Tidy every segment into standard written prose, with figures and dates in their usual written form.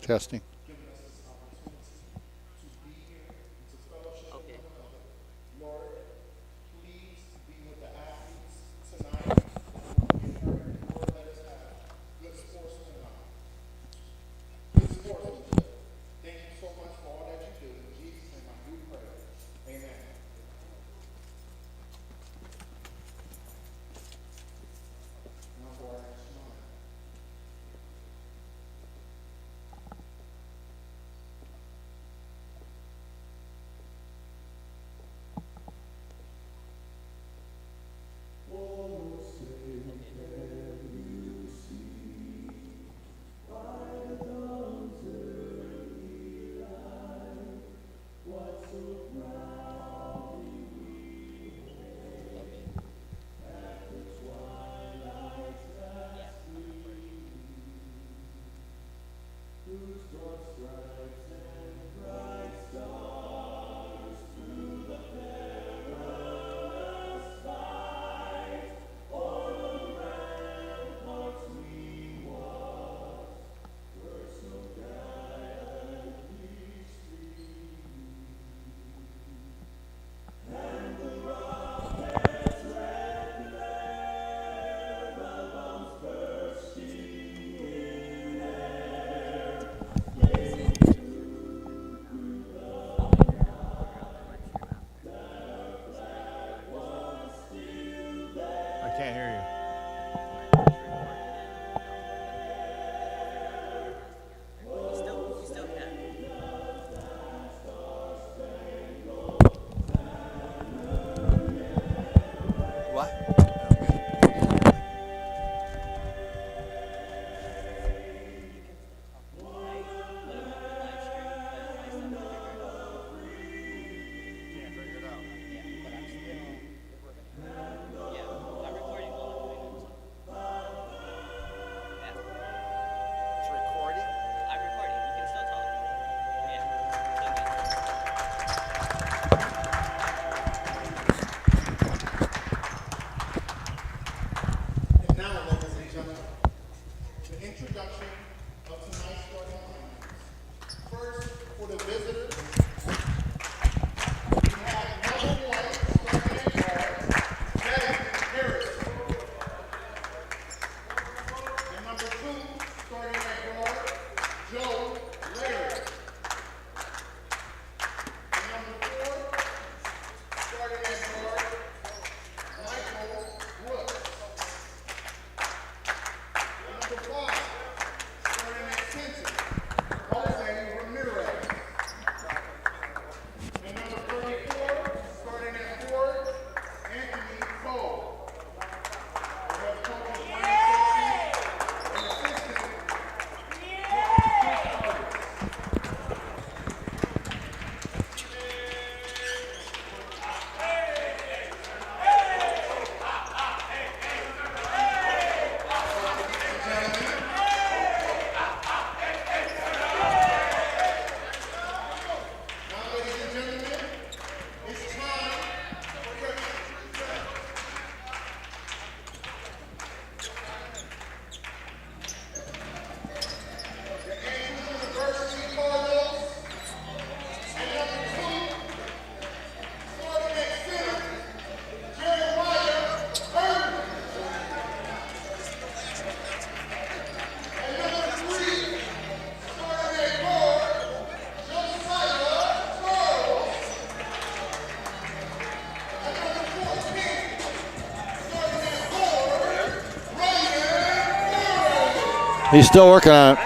Testing. Can't hear you. What? He's still working on it.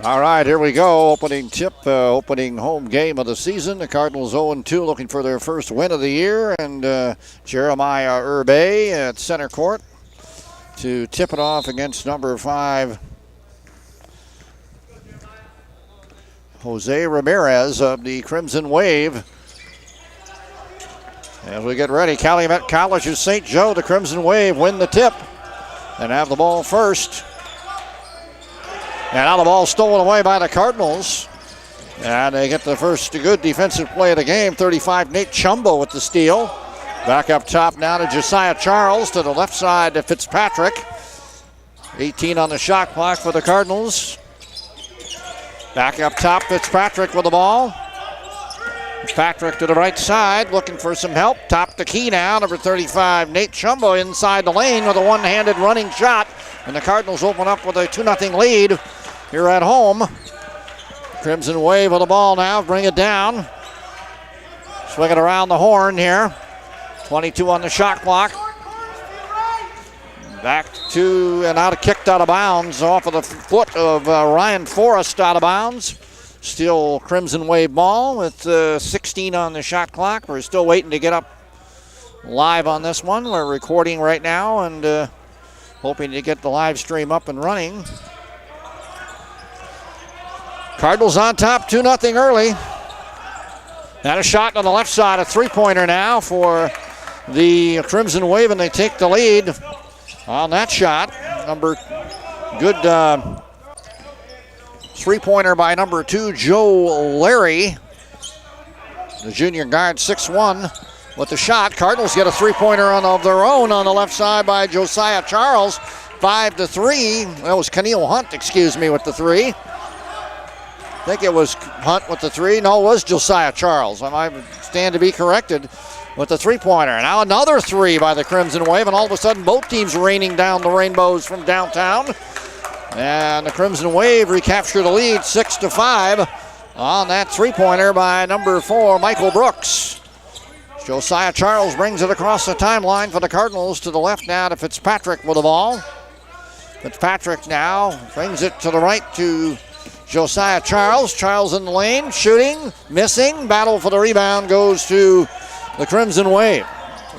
All right, here we go. Opening tip, opening home game of the season. The Cardinals 0-2, looking for their first win of the year. And Jeremiah Urbay at center court to tip it off against number 5, Jose Ramirez of the Crimson Wave. As we get ready, Calumet College's St. Joe, the Crimson Wave win the tip and have the ball first. And now the ball stolen away by the Cardinals. And they get the first good defensive play of the game. 35, Nate Chumbo with the steal. Back up top now to Josiah Charles, to the left side to Fitzpatrick. 18 on the shot clock for the Cardinals. Back up top, Fitzpatrick with the ball. Fitzpatrick to the right side, looking for some help. Top the key now, number 35, Nate Chumbo inside the lane with a one-handed running shot. And the Cardinals open up with a 2-0 lead here at home. Crimson Wave with the ball now, bring it down. Swing it around the horn here. 22 on the shot clock. Back to, and out of kicked out of bounds off of the foot of Ryan Forrest out of bounds. Still Crimson Wave ball with 16 on the shot clock. We're still waiting to get up live on this one. We're recording right now and hoping to get the live stream up and running. Cardinals on top, 2-0 early. And a shot on the left side, a three-pointer now for the Crimson Wave, and they take the lead on that shot. Good three-pointer by number 2, Joe Larry. The junior guard, 6'1", with the shot. Cardinals get a three-pointer of their own on the left side by Josiah Charles. 5-3. That was Keneal Hunt, with the three. I think it was Hunt with the three. No, it was Josiah Charles. I might stand to be corrected with the three-pointer. Now another three by the Crimson Wave, and all of a sudden both teams raining down the rainbows from downtown. And the Crimson Wave recapture the lead 6-5 on that three-pointer by number 4, Michael Brooks. Josiah Charles brings it across the timeline for the Cardinals to the left now to Fitzpatrick with the ball. Fitzpatrick now brings it to the right to Josiah Charles. Charles in the lane, shooting, missing. Battle for the rebound goes to the Crimson Wave.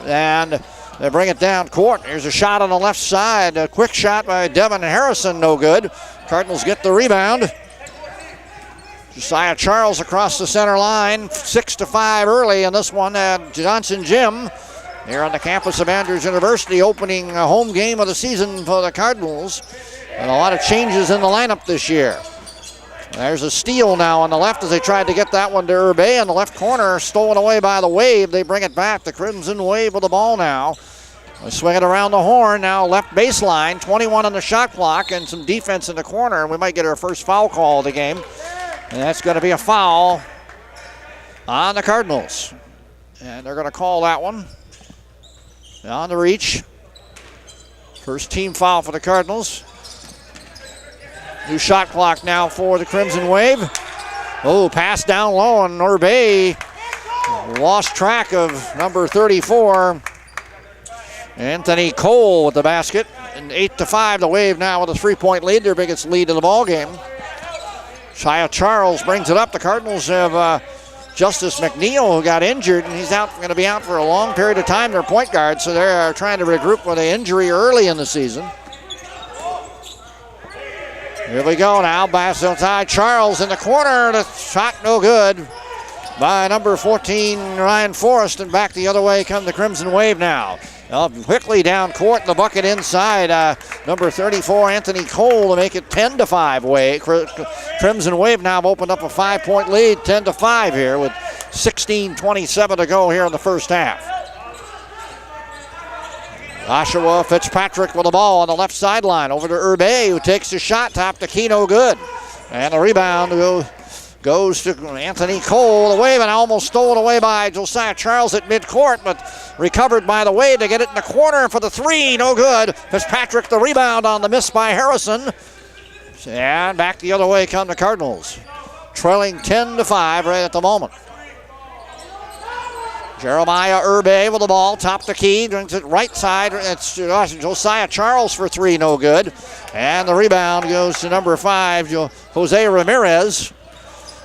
And they bring it down court. Here's a shot on the left side. A quick shot by Devin Harrison, no good. Cardinals get the rebound. Josiah Charles across the center line. 6-5 early in this one at Johnson Gym here on the campus of Andrews University, opening a home game of the season for the Cardinals. And a lot of changes in the lineup this year. There's a steal now on the left as they tried to get that one to Urbay in the left corner, stolen away by the Wave. They bring it back. The Crimson Wave with the ball now. They swing it around the horn now, left baseline, 21 on the shot clock, and some defense in the corner. We might get our first foul call of the game, and that's going to be a foul on the Cardinals. And they're going to call that one on the reach. First team foul for the Cardinals. New shot clock now for the Crimson Wave. Oh, pass down low, and Urbay lost track of number 34, Anthony Cole with the basket. And 8-5, the Wave now with a three-point lead, their biggest lead in the ball game. Josiah Charles brings it up. The Cardinals have Justice McNeil, who got injured, and he's going to be out for a long period of time. Their point guard, so they're trying to regroup with an injury early in the season. Here we go now. Josiah Charles in the corner. The shot no good by number 14, Ryan Forrest. And back the other way come the Crimson Wave now. Quickly down court, the bucket inside. Number 34, Anthony Cole, to make it 10-5. Crimson Wave now have opened up a 5-point lead, 10-5 here with 16:27 to go here in the first half. Oshawa Fitzpatrick with the ball on the left sideline. Over to Urbay, who takes the shot. Top the key, no good. And the rebound goes to Anthony Cole. The Wave, and almost stolen away by Josiah Charles at midcourt, but recovered by the Wave to get it in the corner for the three. No good. Fitzpatrick the rebound on the miss by Harrison. And back the other way come the Cardinals. Trailing 10-5 right at the moment. Jeremiah Urbay with the ball, top the key, brings it right side. It's Josiah Charles for three, no good. And the rebound goes to number 5, Jose Ramirez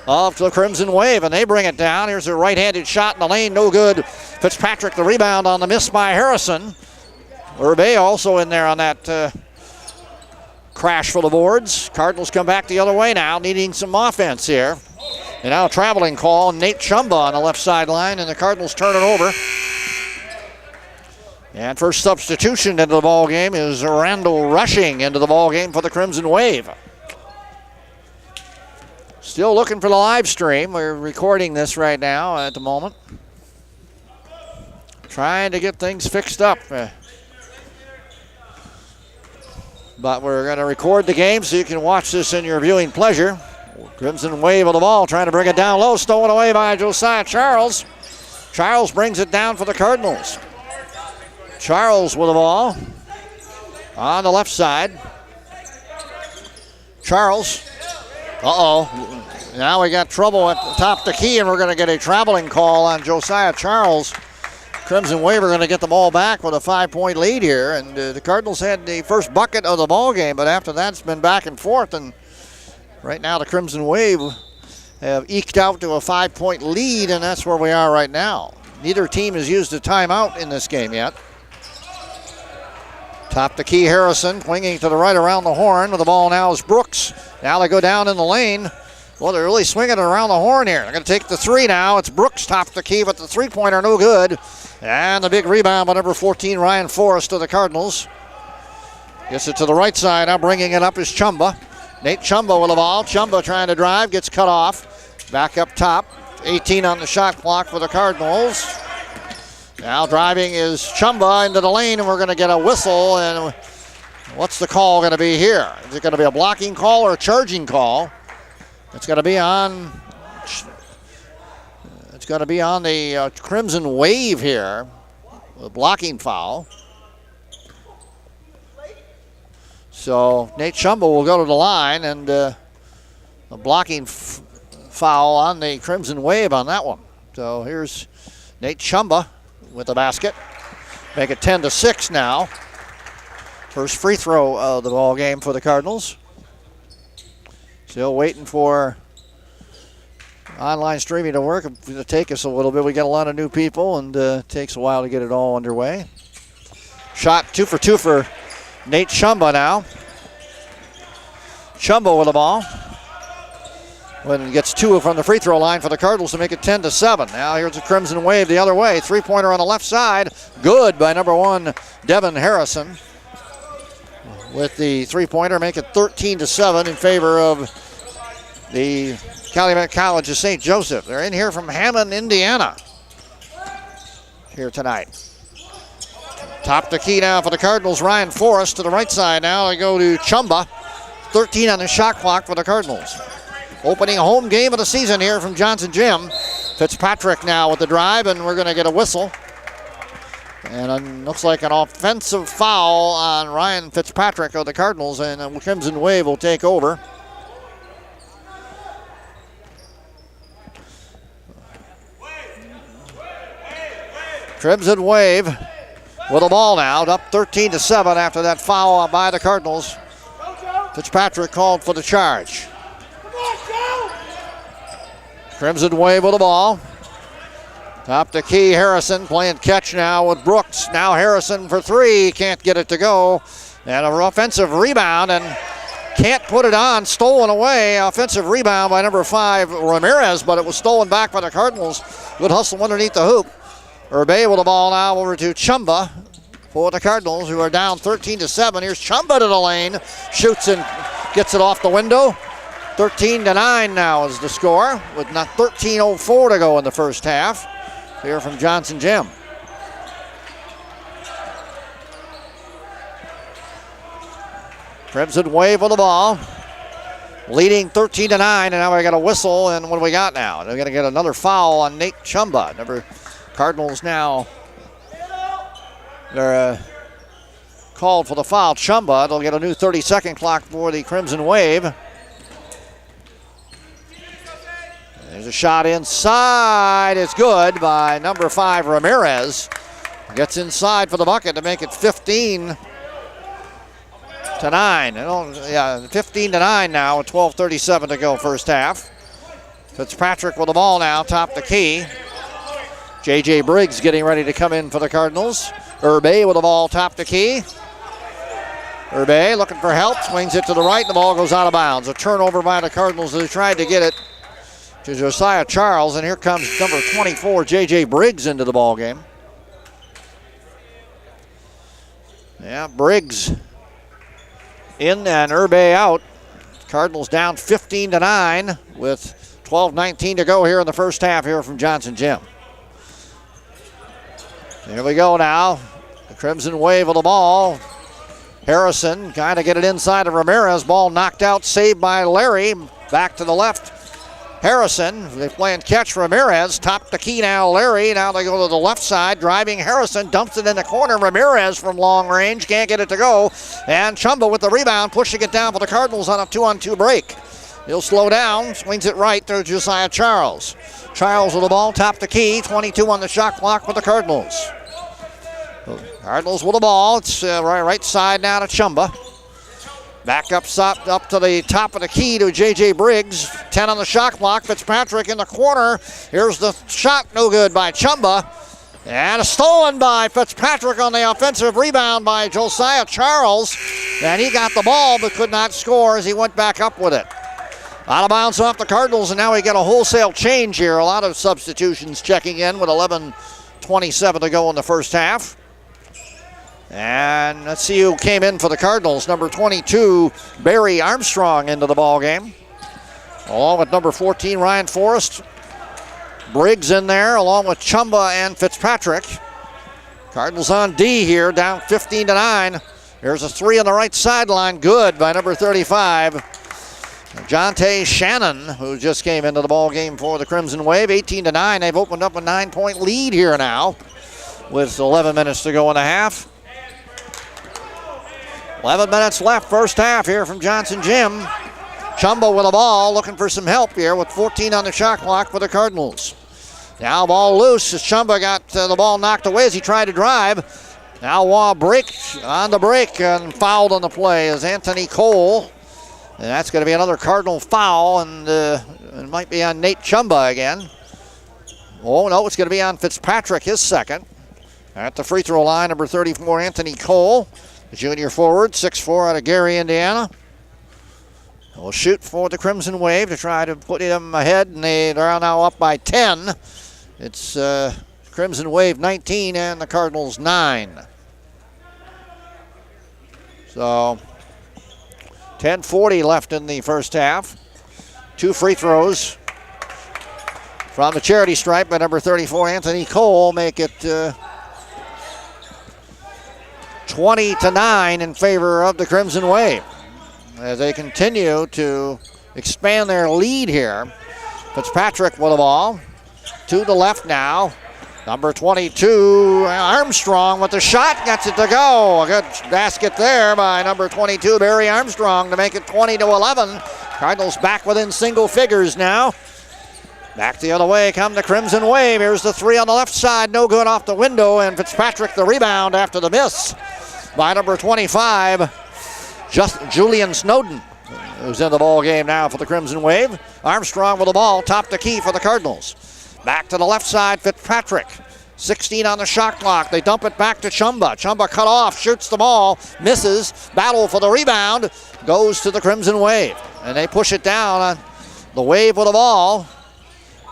of the Crimson Wave, and they bring it down. Here's a right-handed shot in the lane, no good. Fitzpatrick the rebound on the miss by Harrison. Urbay also in there on that crash for the boards. Cardinals come back the other way now, needing some offense here. And now a traveling call, Nate Chumba on the left sideline, and the Cardinals turn it over. And first substitution into the ball game is Randall Rushing into the ball game for the Crimson Wave. Still looking for the live stream. We're recording this right now at the moment. Trying to get things fixed up. But we're going to record the game so you can watch this in your viewing pleasure. Crimson Wave of the ball, trying to bring it down low. Stolen away by Josiah Charles. Charles brings it down for the Cardinals. Charles with the ball on the left side. Charles. Now we got trouble at the top of the key, and we're going to get a traveling call on Josiah Charles. Crimson Wave are going to get the ball back with a 5-point lead here, and the Cardinals had the first bucket of the ball game, but after that it's been back and forth, and right now the Crimson Wave have eked out to a 5-point lead, and that's where we are right now. Neither team has used a timeout in this game yet. Top the key, Harrison, swinging to the right around the horn. With the ball now is Brooks. Now they go down in the lane. Well, they're really swinging it around the horn here. They're going to take the three now. It's Brooks top the key, but the three-pointer no good. And the big rebound by number 14, Ryan Forrest to the Cardinals. Gets it to the right side. Now bringing it up is Chumba. Nate Chumba with the ball. Chumba trying to drive, gets cut off. Back up top. 18 on the shot clock for the Cardinals. Now driving is Chumba into the lane, and we're going to get a whistle. And what's the call going to be here? Is it going to be a blocking call or a charging call? It's going to be on. It's going to be on the Crimson Wave here. A blocking foul. So Nate Chumba will go to the line, and a blocking foul on the Crimson Wave on that one. So here's Nate Chumba with the basket. Make it 10-6 now. First free throw of the ball game for the Cardinals. Still waiting for online streaming to work. It's going to take us a little bit. We got a lot of new people, and it takes a while to get it all underway. Shot 2 for 2 for Nate Chumba now. Chumba with the ball. When he gets 2 from the free throw line for the Cardinals to make it 10-7. Now here's the Crimson Wave the other way. Three-pointer on the left side. Good by number 1, Devin Harrison. With the three-pointer, make it 13-7 in favor of the Calumet College of St. Joseph. They're in here from Hammond, Indiana, here tonight. Top the key now for the Cardinals. Ryan Forrest to the right side now. They go to Chumba. 13 on the shot clock for the Cardinals. Opening home game of the season here from Johnson Gym. Fitzpatrick now with the drive, and we're going to get a whistle. And it looks like an offensive foul on Ryan Fitzpatrick of the Cardinals, and the Crimson Wave will take over. Crimson Wave with the ball now, up 13-7 after that foul by the Cardinals. Fitzpatrick called for the charge. Crimson Wave with the ball. Top the key, Harrison playing catch now with Brooks. Now Harrison for three, can't get it to go. And an offensive rebound, and can't put it on, stolen away. Offensive rebound by number 5, Ramirez, but it was stolen back by the Cardinals. Good hustle underneath the hoop. Urbay with the ball now over to Chumba for the Cardinals, who are down 13-7. Here's Chumba to the lane, shoots and gets it off the window. 13-9 now is the score, with not 13:04 to go in the first half. Here from Johnson Gym. Crimson Wave with the ball, leading 13-9, and now we got a whistle. And what do we got now? They're going to get another foul on Nate Chumba. Number Cardinals now. They're called for the foul. Chumba. They'll get a new 30-second clock for the Crimson Wave. There's a shot inside. It's good by number 5, Ramirez. Gets inside for the bucket to make it 15-9. 15-9 now with 12:37 to go first half. Fitzpatrick with the ball now, top the key. J.J. Briggs getting ready to come in for the Cardinals. Urbay with the ball, top the key. Urbay looking for help, swings it to the right, the ball goes out of bounds. A turnover by the Cardinals. They tried to get it to Josiah Charles, and here comes number 24, J.J. Briggs, into the ball game. Yeah, Briggs in and Urbe out. Cardinals down 15-9 with 12:19 to go here in the first half here from Johnson Gym. Here we go now. The Crimson Wave of the ball. Harrison kind of get it inside of Ramirez. Ball knocked out, saved by Larry. Back to the left. Harrison, they play and catch Ramirez. Top the key now, Larry. Now they go to the left side, driving Harrison. Dumps it in the corner. Ramirez from long range. Can't get it to go. And Chumba with the rebound, pushing it down for the Cardinals on a 2-on-2 break. He'll slow down, swings it right to Josiah Charles. Charles with the ball, top the key. 22 on the shot clock for the Cardinals. Cardinals with the ball. It's right side now to Chumba. Back up to the top of the key to J.J. Briggs. 10 on the shot clock. Fitzpatrick in the corner. Here's the shot, no good by Chumba. And a stolen by Fitzpatrick on the offensive rebound by Josiah Charles. And he got the ball but could not score as he went back up with it. Out of bounds off the Cardinals, and now we get a wholesale change here. A lot of substitutions checking in with 11:27 to go in the first half. And let's see who came in for the Cardinals. Number 22, Barry Armstrong into the ball game, along with number 14, Ryan Forrest. Briggs in there, along with Chumba and Fitzpatrick. Cardinals on D here, down 15-9. There's a three on the right sideline, good by number 35, Jonte Shannon, who just came into the ball game for the Crimson Wave. 18-9. They've opened up a 9-point lead here now, with 11 minutes to go in the half. 11 minutes left, first half here from Johnson Gym. Chumba with the ball, looking for some help here with 14 on the shot clock for the Cardinals. Now ball loose as Chumba got the ball knocked away as he tried to drive. Now Waugh on the break and fouled on the play as Anthony Cole. And that's going to be another Cardinal foul, and it might be on Nate Chumba again. Oh no, it's going to be on Fitzpatrick, his second. At the free throw line, number 34, Anthony Cole. The junior forward, 6'4", out of Gary, Indiana. Will shoot for the Crimson Wave to try to put them ahead, and they're now up by 10. It's Crimson Wave 19 and the Cardinals 9. So 10:40 left in the first half. Two free throws from the charity stripe by number 34, Anthony Cole, make it 20-9 in favor of the Crimson Wave as they continue to expand their lead here. Fitzpatrick with the ball to the left now. Number 22, Armstrong with the shot, gets it to go. A good basket there by number 22, Barry Armstrong, to make it 20-11. Cardinals back within single figures now. Back the other way come the Crimson Wave. Here's the three on the left side, no good off the window, and Fitzpatrick the rebound after the miss by number 25, Julian Snowden, who's in the ball game now for the Crimson Wave. Armstrong with the ball, top the key for the Cardinals. Back to the left side, Fitzpatrick. 16 on the shot clock. They dump it back to Chumba. Chumba cut off, shoots the ball, misses. Battle for the rebound, goes to the Crimson Wave. And they push it down on the Wave with the ball.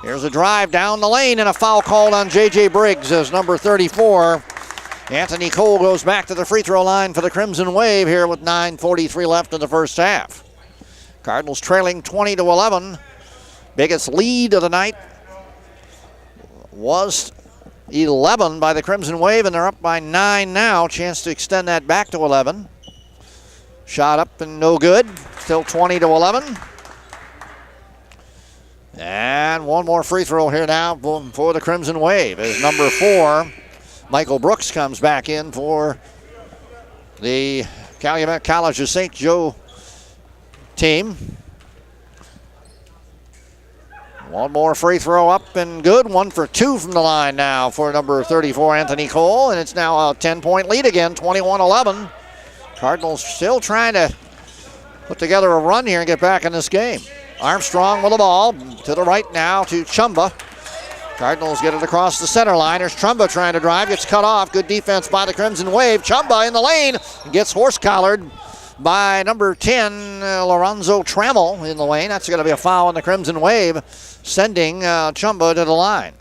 Here's a drive down the lane and a foul called on J.J. Briggs as number 34. Anthony Cole goes back to the free throw line for the Crimson Wave here with 9:43 left in the first half. Cardinals trailing 20-11. Biggest lead of the night was 11 by the Crimson Wave, and they're up by 9 now. Chance to extend that back to 11. Shot up and no good. Still 20-11. And one more free throw here now for the Crimson Wave as number 4, Michael Brooks, comes back in for the Calumet College of St. Joe team. One more free throw up and good. 1 for 2 from the line now for number 34, Anthony Cole. And it's now a 10-point lead again, 21-11. Cardinals still trying to put together a run here and get back in this game. Armstrong with the ball to the right now to Chumba. Cardinals get it across the center line. There's Chumba trying to drive. Gets cut off. Good defense by the Crimson Wave. Chumba in the lane. Gets horse-collared by number 10, Lorenzo Trammell in the lane. That's going to be a foul on the Crimson Wave, sending Chumba to the line.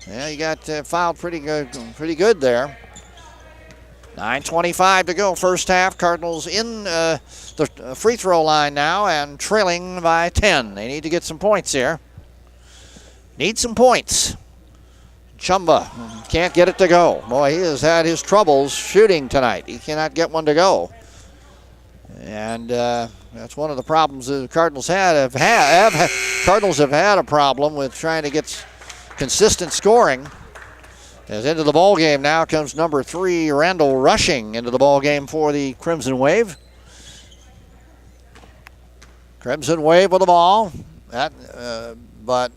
Yeah, he got fouled pretty good there. 9:25 to go, first half. Cardinals in the free throw line now and trailing by 10. They need to get some points here. Need some points. Chumba can't get it to go. Boy, he has had his troubles shooting tonight. He cannot get one to go. And that's one of the problems the Cardinals Cardinals have had a problem with trying to get consistent scoring. As into the ball game now comes number 3, Randall Rushing, into the ball game for the Crimson Wave. Crimson Wave with the ball, but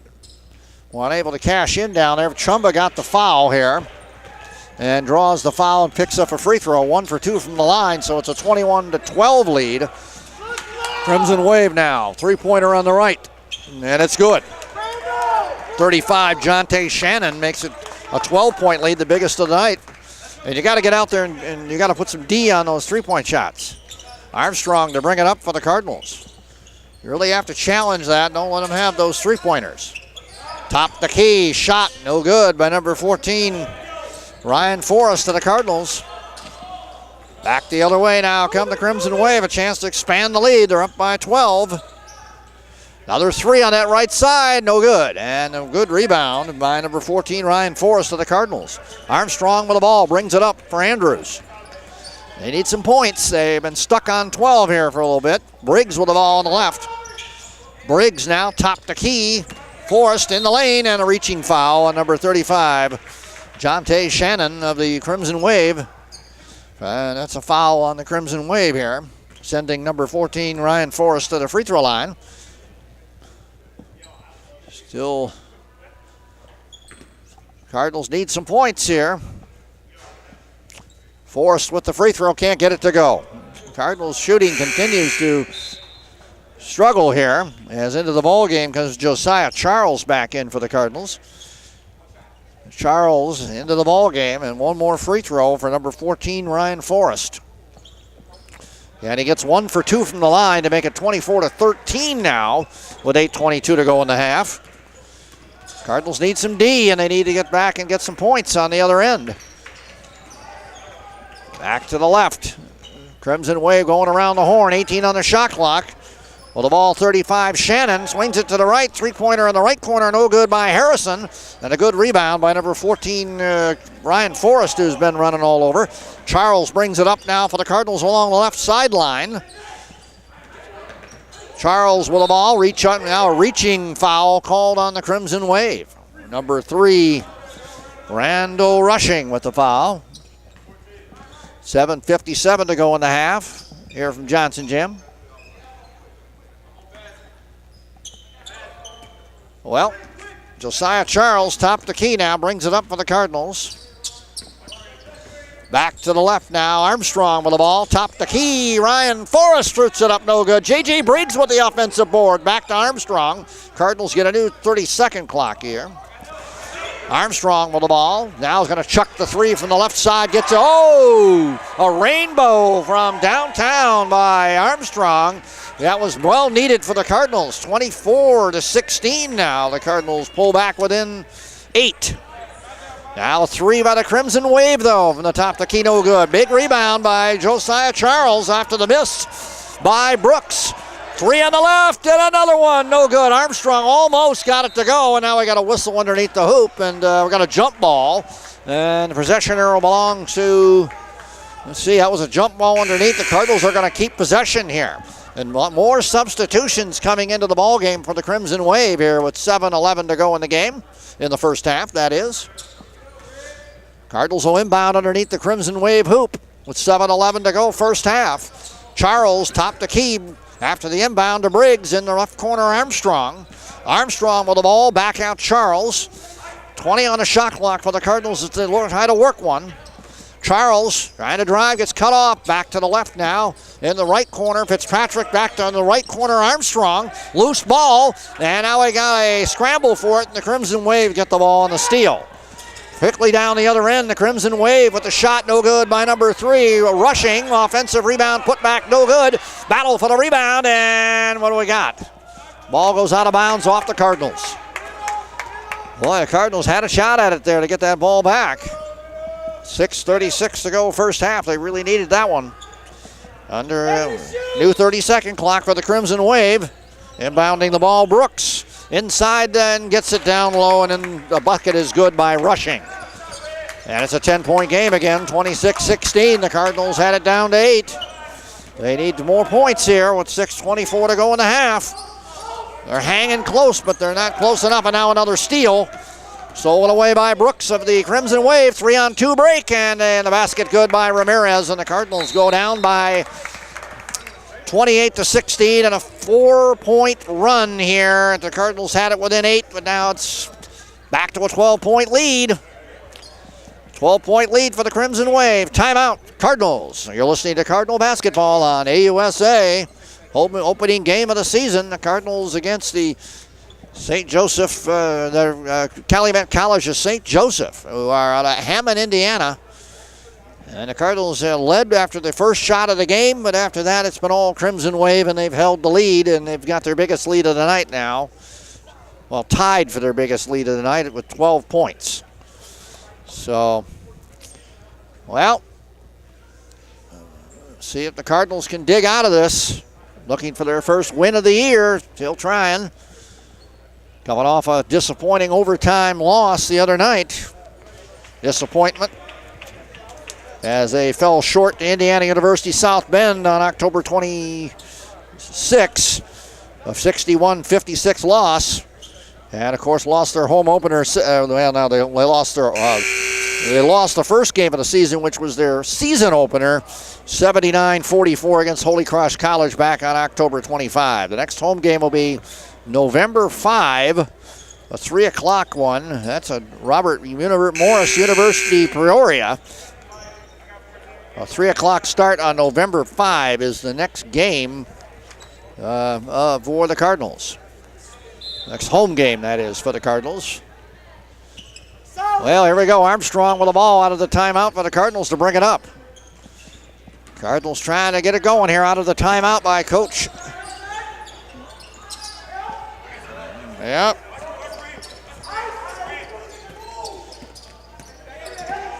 unable to cash in down there. Chumba got the foul here and draws the foul and picks up a free throw. 1 for 2 from the line, so it's a 21-12 lead. Crimson Wave now, three-pointer on the right, and it's good. 35, Jonte Shannon makes it a 12-point lead, the biggest of the night. And you got to get out there and you got to put some D on those three-point shots. Armstrong to bring it up for the Cardinals. You really have to challenge that. Don't let them have those three-pointers. Top the key, shot, no good by number 14, Ryan Forrest to the Cardinals. Back the other way now come the Crimson Wave, a chance to expand the lead. They're up by 12. Another 3 on that right side, no good. And a good rebound by number 14, Ryan Forrest to the Cardinals. Armstrong with the ball, brings it up for Andrews. They need some points. They've been stuck on 12 here for a little bit. Briggs with the ball on the left. Briggs now top the key. Forrest in the lane and a reaching foul on number 35, Jonte Shannon of the Crimson Wave. That's a foul on the Crimson Wave here, sending number 14, Ryan Forrest, to the free throw line. Still, Cardinals need some points here. Forrest with the free throw, can't get it to go. Cardinals shooting continues to struggle here, as into the ball game comes Josiah Charles back in for the Cardinals. Charles into the ball game, and one more free throw for number 14, Ryan Forrest. And he gets 1 for 2 from the line to make it 24-13 now with 8:22 to go in the half. Cardinals need some D, and they need to get back and get some points on the other end. Back to the left. Crimson Wave going around the horn, 18 on the shot clock. Well, the ball, 35, Shannon swings it to the right. Three-pointer in the right corner, no good by Harrison. And a good rebound by number 14, Ryan Forrest, who's been running all over. Charles brings it up now for the Cardinals along the left sideline. Charles with the ball, now a reaching foul called on the Crimson Wave. Number 3, Randall Rushing with the foul. 7:57 to go in the half here from Johnson Gym. Well, Josiah Charles topped the key now, brings it up for the Cardinals. Back to the left now, Armstrong with the ball, top the key, Ryan Forrest roots it up, no good. J.J. Briggs with the offensive board, back to Armstrong. Cardinals get a new 30-second clock here. Armstrong with the ball, now is going to chuck the 3 from the left side, gets a rainbow from downtown by Armstrong. That was well needed for the Cardinals. 24-16 now. The Cardinals pull back within 8. Now a 3 by the Crimson Wave, though, from the top of the key, no good. Big rebound by Josiah Charles after the miss by Brooks. 3 on the left, and another one, no good. Armstrong almost got it to go, and now we got a whistle underneath the hoop, and we got a jump ball. And the possession arrow belongs to, let's see, that was a jump ball underneath. The Cardinals are going to keep possession here. And more substitutions coming into the ball game for the Crimson Wave here with 7:11 to go in the game, in the first half, that is. Cardinals will inbound underneath the Crimson Wave hoop with 7:11 to go, first half. Charles topped the key after the inbound to Briggs in the left corner, Armstrong. Armstrong with the ball, back out Charles. 20 on the shot clock for the Cardinals as they try to work one. Charles trying to drive, gets cut off. Back to the left now in the right corner. Fitzpatrick back to the right corner. Armstrong, loose ball, and now we got a scramble for it, and the Crimson Wave get the ball on the steal. Quickly down the other end, the Crimson Wave with the shot, no good by number 3. Rushing, offensive rebound, put back, no good. Battle for the rebound, and what do we got? Ball goes out of bounds off the Cardinals. Boy, the Cardinals had a shot at it there to get that ball back. 6:36 to go first half. They really needed that one. Under new 30-second clock for the Crimson Wave. Inbounding the ball, Brooks. Inside and gets it down low, and then the bucket is good by Rushing. And it's a 10-point game again, 26-16. The Cardinals had it down to 8. They need more points here with 6:24 to go in the half. They're hanging close, but they're not close enough, and now another steal. Stolen away by Brooks of the Crimson Wave. 3-on-2 break, and the basket good by Ramirez, and the Cardinals go down by 28-16 and a 4-point run here. The Cardinals had it within 8, but now it's back to a 12-point lead. 12-point lead for the Crimson Wave. Timeout, Cardinals. You're listening to Cardinal Basketball on AUSA. Opening game of the season. The Cardinals against the St. Joseph, Calumet College of St. Joseph, who are out of Hammond, Indiana. And the Cardinals led after the first shot of the game, but after that it's been all Crimson Wave, and they've held the lead, and they've got their biggest lead of the night now. Well, tied for their biggest lead of the night with 12 points. So, well, see if the Cardinals can dig out of this. Looking for their first win of the year, still trying. Coming off a disappointing overtime loss the other night. Disappointment as they fell short to Indiana University South Bend on October 26, a 61-56 loss. And of course lost their home opener. Well, now they lost the first game of the season, which was their season opener, 79-44 against Holy Cross College back on October 25. The next home game will be November 5, a 3 o'clock one. That's a Robert Morris University Peoria. A 3 o'clock start on November 5 is the next game for the Cardinals. Next home game, that is, for the Cardinals. Well, here we go. Armstrong with the ball out of the timeout for the Cardinals to bring it up. Cardinals trying to get it going here out of the timeout by Coach. Yep.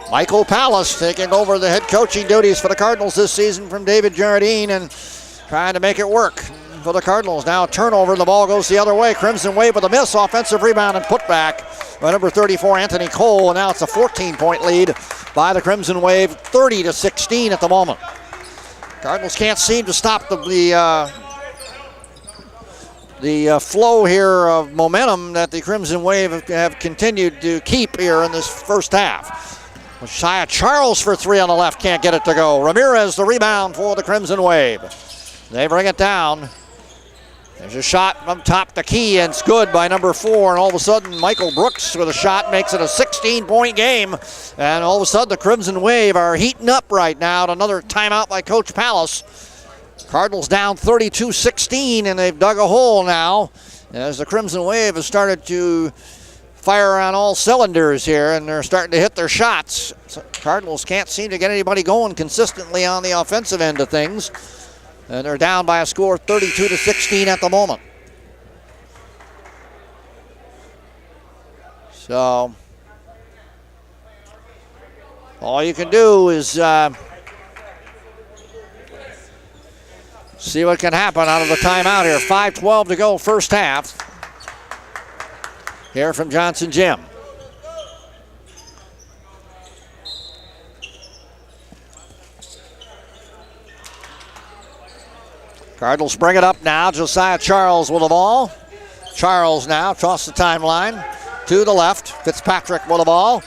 Michael Pallas taking over the head coaching duties for the Cardinals this season from David Jardine and trying to make it work for the Cardinals. Now a turnover, the ball goes the other way. Crimson Wave with a miss, offensive rebound and putback by number 34, Anthony Cole, and now it's a 14-point lead by the Crimson Wave, 30-16 at the moment. Cardinals can't seem to stop the flow here of momentum that the Crimson Wave have continued to keep here in this first half. Shia Charles for 3 on the left, can't get it to go. Ramirez the rebound for the Crimson Wave. They bring it down. There's a shot from top the key, and it's good by number 4. And all of a sudden, Michael Brooks with a shot makes it a 16-point game. And all of a sudden, the Crimson Wave are heating up right now. Another timeout by Coach Pallas. Cardinals down 32-16, and they've dug a hole now as the Crimson Wave has started to fire on all cylinders here, and they're starting to hit their shots. So Cardinals can't seem to get anybody going consistently on the offensive end of things. And they're down by a score of 32-16 at the moment. So all you can do is see what can happen out of the timeout here. 5:12 to go first half. Here from Johnson Gym. Cardinals bring it up now. Josiah Charles with the ball. Charles now across the timeline to the left. Fitzpatrick with the ball.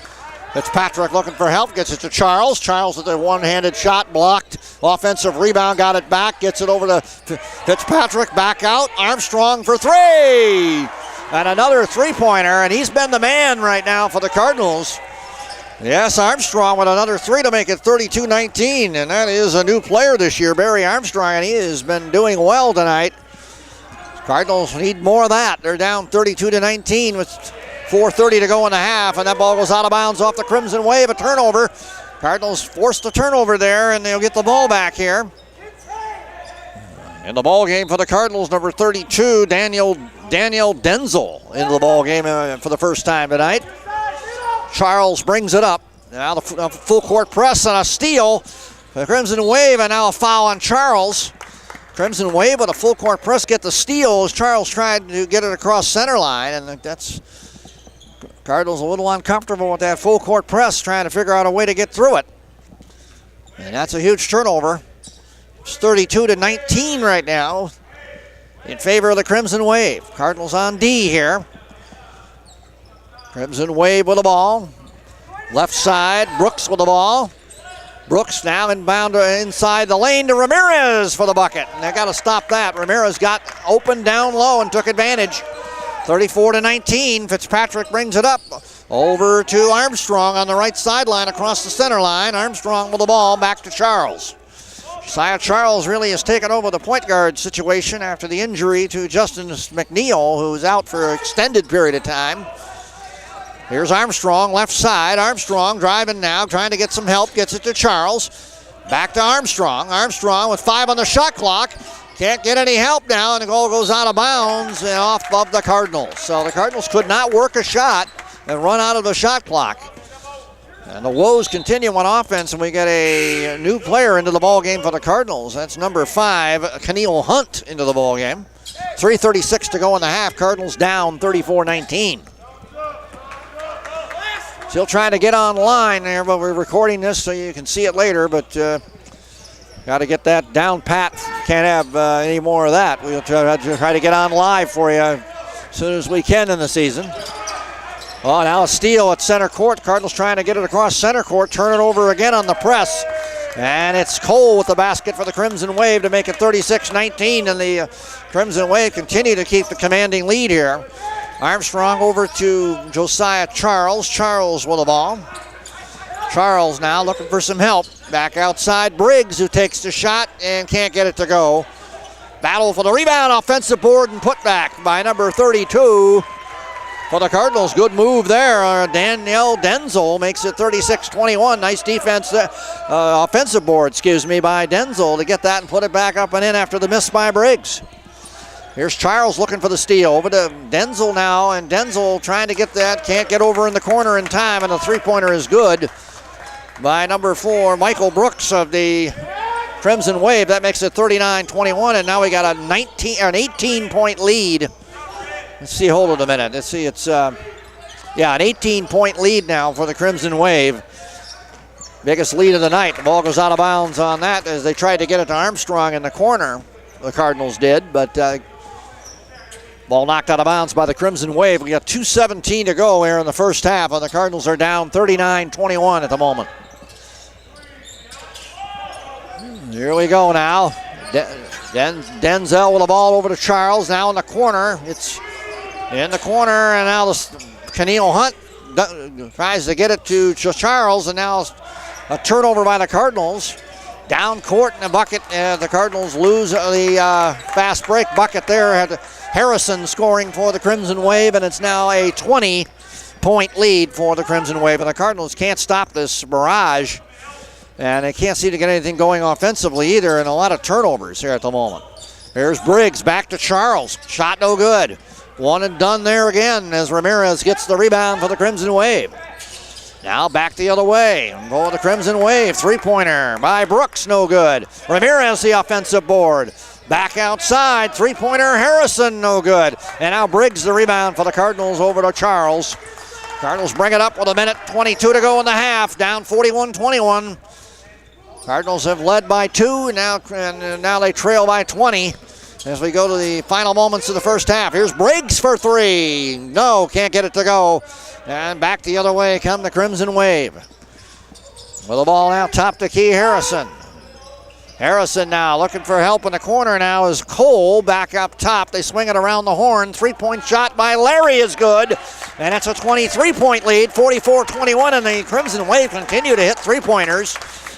Fitzpatrick looking for help. Gets it to Charles. Charles with a one-handed shot blocked. Offensive rebound, got it back. Gets it over to Fitzpatrick. Back out. Armstrong for 3. And another three-pointer, and he's been the man right now for the Cardinals. Yes, Armstrong with another 3 to make it 32-19, and that is a new player this year, Barry Armstrong, and he has been doing well tonight. Cardinals need more of that. They're down 32-19 with 4:30 to go in the half, and that ball goes out of bounds off the Crimson Wave, a turnover. Cardinals forced a turnover there, and they'll get the ball back here. In the ball game for the Cardinals, number 32, Daniel Denzel into the ball game for the first time tonight. Charles brings it up. Now the full court press and a steal. The Crimson Wave, and now a foul on Charles. Crimson Wave with a full court press, get the steal as Charles tried to get it across center line, and that's Cardinals a little uncomfortable with that full court press, trying to figure out a way to get through it. And that's a huge turnover. It's 32-19 right now in favor of the Crimson Wave. Cardinals on D here. Crimson Wave with the ball. Left side, Brooks with the ball. Brooks now inbound inside the lane to Ramirez for the bucket. And they got to stop that. Ramirez got open down low and took advantage. 34-19. Fitzpatrick brings it up over to Armstrong on the right sideline across the center line. Armstrong with the ball back to Charles. Josiah Charles really has taken over the point guard situation after the injury to Justin McNeil, who's out for an extended period of time. Here's Armstrong, left side. Armstrong driving now, trying to get some help. Gets it to Charles. Back to Armstrong. Armstrong with 5 on the shot clock. Can't get any help now, and the goal goes out of bounds and off of the Cardinals. So the Cardinals could not work a shot and run out of the shot clock. And the woes continue on offense, and we get a new player into the ball game for the Cardinals. That's number 5, Keneal Hunt, into the ball game. 3:36 to go in the half. Cardinals down 34-19. Still trying to get online there, but we're recording this so you can see it later, but got to get that down pat. Can't have any more of that. We'll try to get on live for you as soon as we can in the season. Oh, now a steal at center court. Cardinals trying to get it across center court, turn it over again on the press. And it's Cole with the basket for the Crimson Wave to make it 36-19, and the Crimson Wave continue to keep the commanding lead here. Armstrong over to Josiah Charles. Charles with the ball. Charles now looking for some help. Back outside, Briggs, who takes the shot and can't get it to go. Battle for the rebound, offensive board and put back by number 32 for the Cardinals. Good move there. Danielle Denzel makes it 36-21. Nice defense, offensive board, by Denzel to get that and put it back up and in after the miss by Briggs. Here's Charles looking for the steal. Over to Denzel now, and Denzel trying to get that. Can't get over in the corner in time, and the three-pointer is good by number 4, Michael Brooks of the Crimson Wave. That makes it 39-21, and now we got an 18-point lead. Let's see, hold it a minute. Let's see, it's an 18-point lead now for the Crimson Wave. Biggest lead of the night. The ball goes out of bounds on that as they tried to get it to Armstrong in the corner. The Cardinals did, but ball knocked out of bounds by the Crimson Wave. We got 2:17 to go here in the first half, and the Cardinals are down 39-21 at the moment. Here we go now. Denzel with the ball over to Charles. Now in the corner. It's in the corner, and now Keneal Hunt tries to get it to Charles, and now a turnover by the Cardinals. Down court in the bucket. The Cardinals lose the fast break bucket there. Had Harrison scoring for the Crimson Wave, and it's now a 20-point lead for the Crimson Wave. And the Cardinals can't stop this barrage, and they can't seem to get anything going offensively either, and a lot of turnovers here at the moment. Here's Briggs back to Charles. Shot no good. One and done there again as Ramirez gets the rebound for the Crimson Wave. Now back the other way. For the Crimson Wave. Three-pointer by Brooks, no good. Ramirez the offensive board. Back outside. Three-pointer Harrison, no good. And now Briggs the rebound for the Cardinals over to Charles. Cardinals bring it up with 1:22 to go in the half. Down 41-21. Cardinals have led by 2. And now they trail by 20 as we go to the final moments of the first half. Here's Briggs for 3. No, can't get it to go. And back the other way come the Crimson Wave. With the ball now top to Key Harrison. Harrison now looking for help in the corner now is Cole back up top. They swing it around the horn. Three-point shot by Larry is good. And it's a 23-point lead, 44-21, and the Crimson Wave continue to hit three-pointers.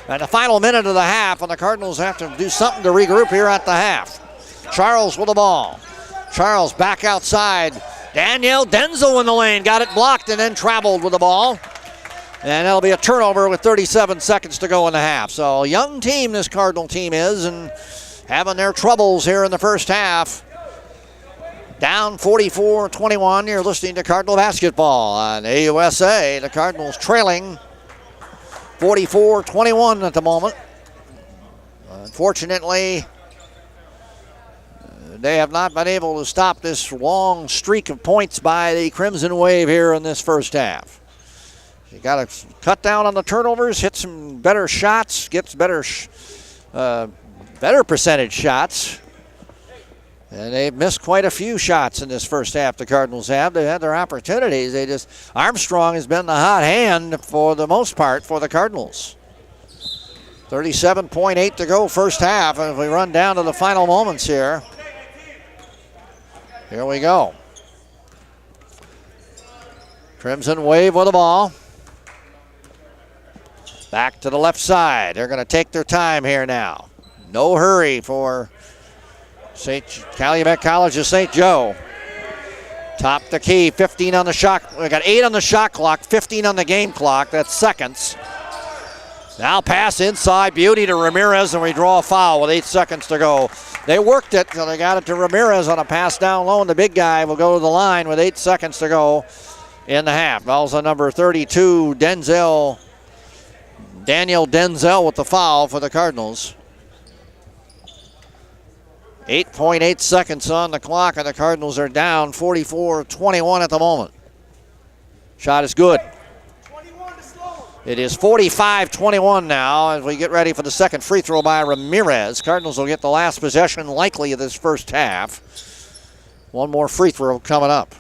And the final minute of the half, and the Cardinals have to do something to regroup here at the half. Charles with the ball. Charles back outside. Danielle Denzel in the lane, got it blocked and then traveled with the ball. And that'll be a turnover with 37 seconds to go in the half. So a young team this Cardinal team is, and having their troubles here in the first half. Down 44-21, you're listening to Cardinal Basketball on AUSA. The Cardinals trailing 44-21 at the moment. Unfortunately, they have not been able to stop this long streak of points by the Crimson Wave here in this first half. You got to cut down on the turnovers, hit some better shots, get better percentage shots. And they've missed quite a few shots in this first half, the Cardinals have. They've had their opportunities. Armstrong has been the hot hand for the most part for the Cardinals. 37.8 to go first half. And if we run down to the final moments here we go. Crimson Wave with the ball. Back to the left side. They're going to take their time here now. No hurry for Calumet College of St. Joe. Top the key, 15 on the shot. We got 8 on the shot clock, 15 on the game clock. That's seconds. Now pass inside, beauty to Ramirez, and we draw a foul with 8 seconds to go. They worked it, so they got it to Ramirez on a pass down low, and the big guy will go to the line with 8 seconds to go in the half. Fouls on number 32, Daniel Denzel with the foul for the Cardinals. 8.8 seconds on the clock, and the Cardinals are down 44-21 at the moment. Shot is good. It is 45-21 now as we get ready for the second free throw by Ramirez. Cardinals will get the last possession likely of this first half. One more free throw coming up.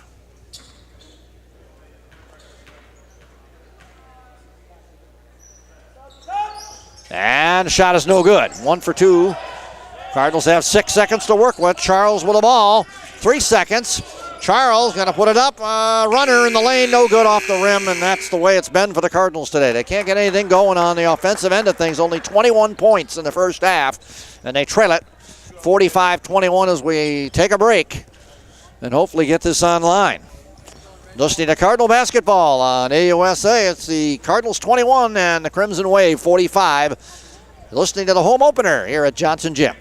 And shot is no good. 1 for 2. Cardinals have 6 seconds to work with. Charles with the ball. 3 seconds. Charles going to put it up. Runner in the lane, no good off the rim, and that's the way it's been for the Cardinals today. They can't get anything going on the offensive end of things. Only 21 points in the first half, and they trail it 45-21 as we take a break and hopefully get this online. Listening to Cardinal basketball on AUSA, it's the Cardinals 21 and the Crimson Wave 45. Listening to the home opener here at Johnson Gym.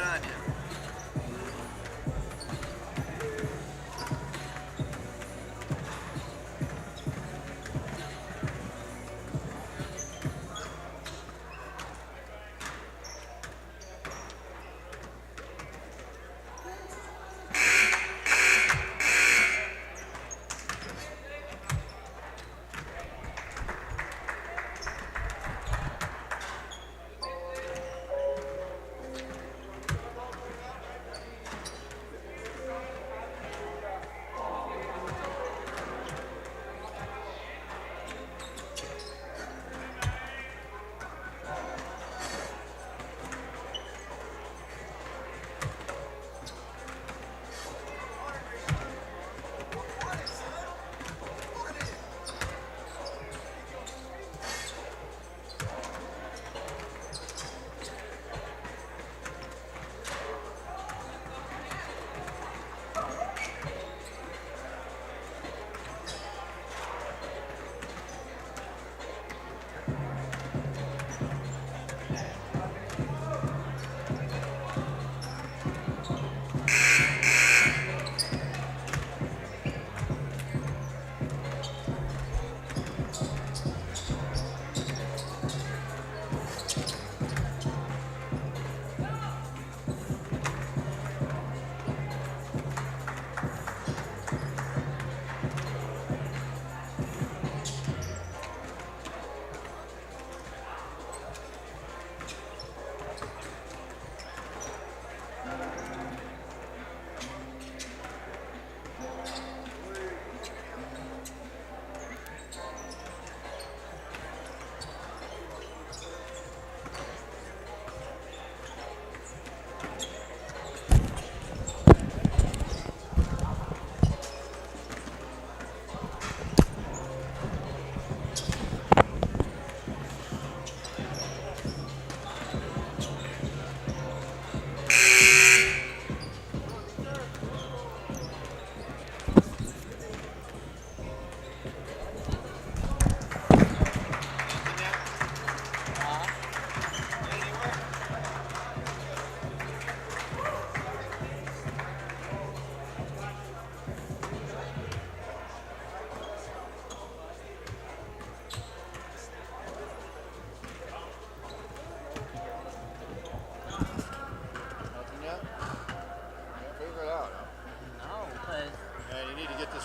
on you.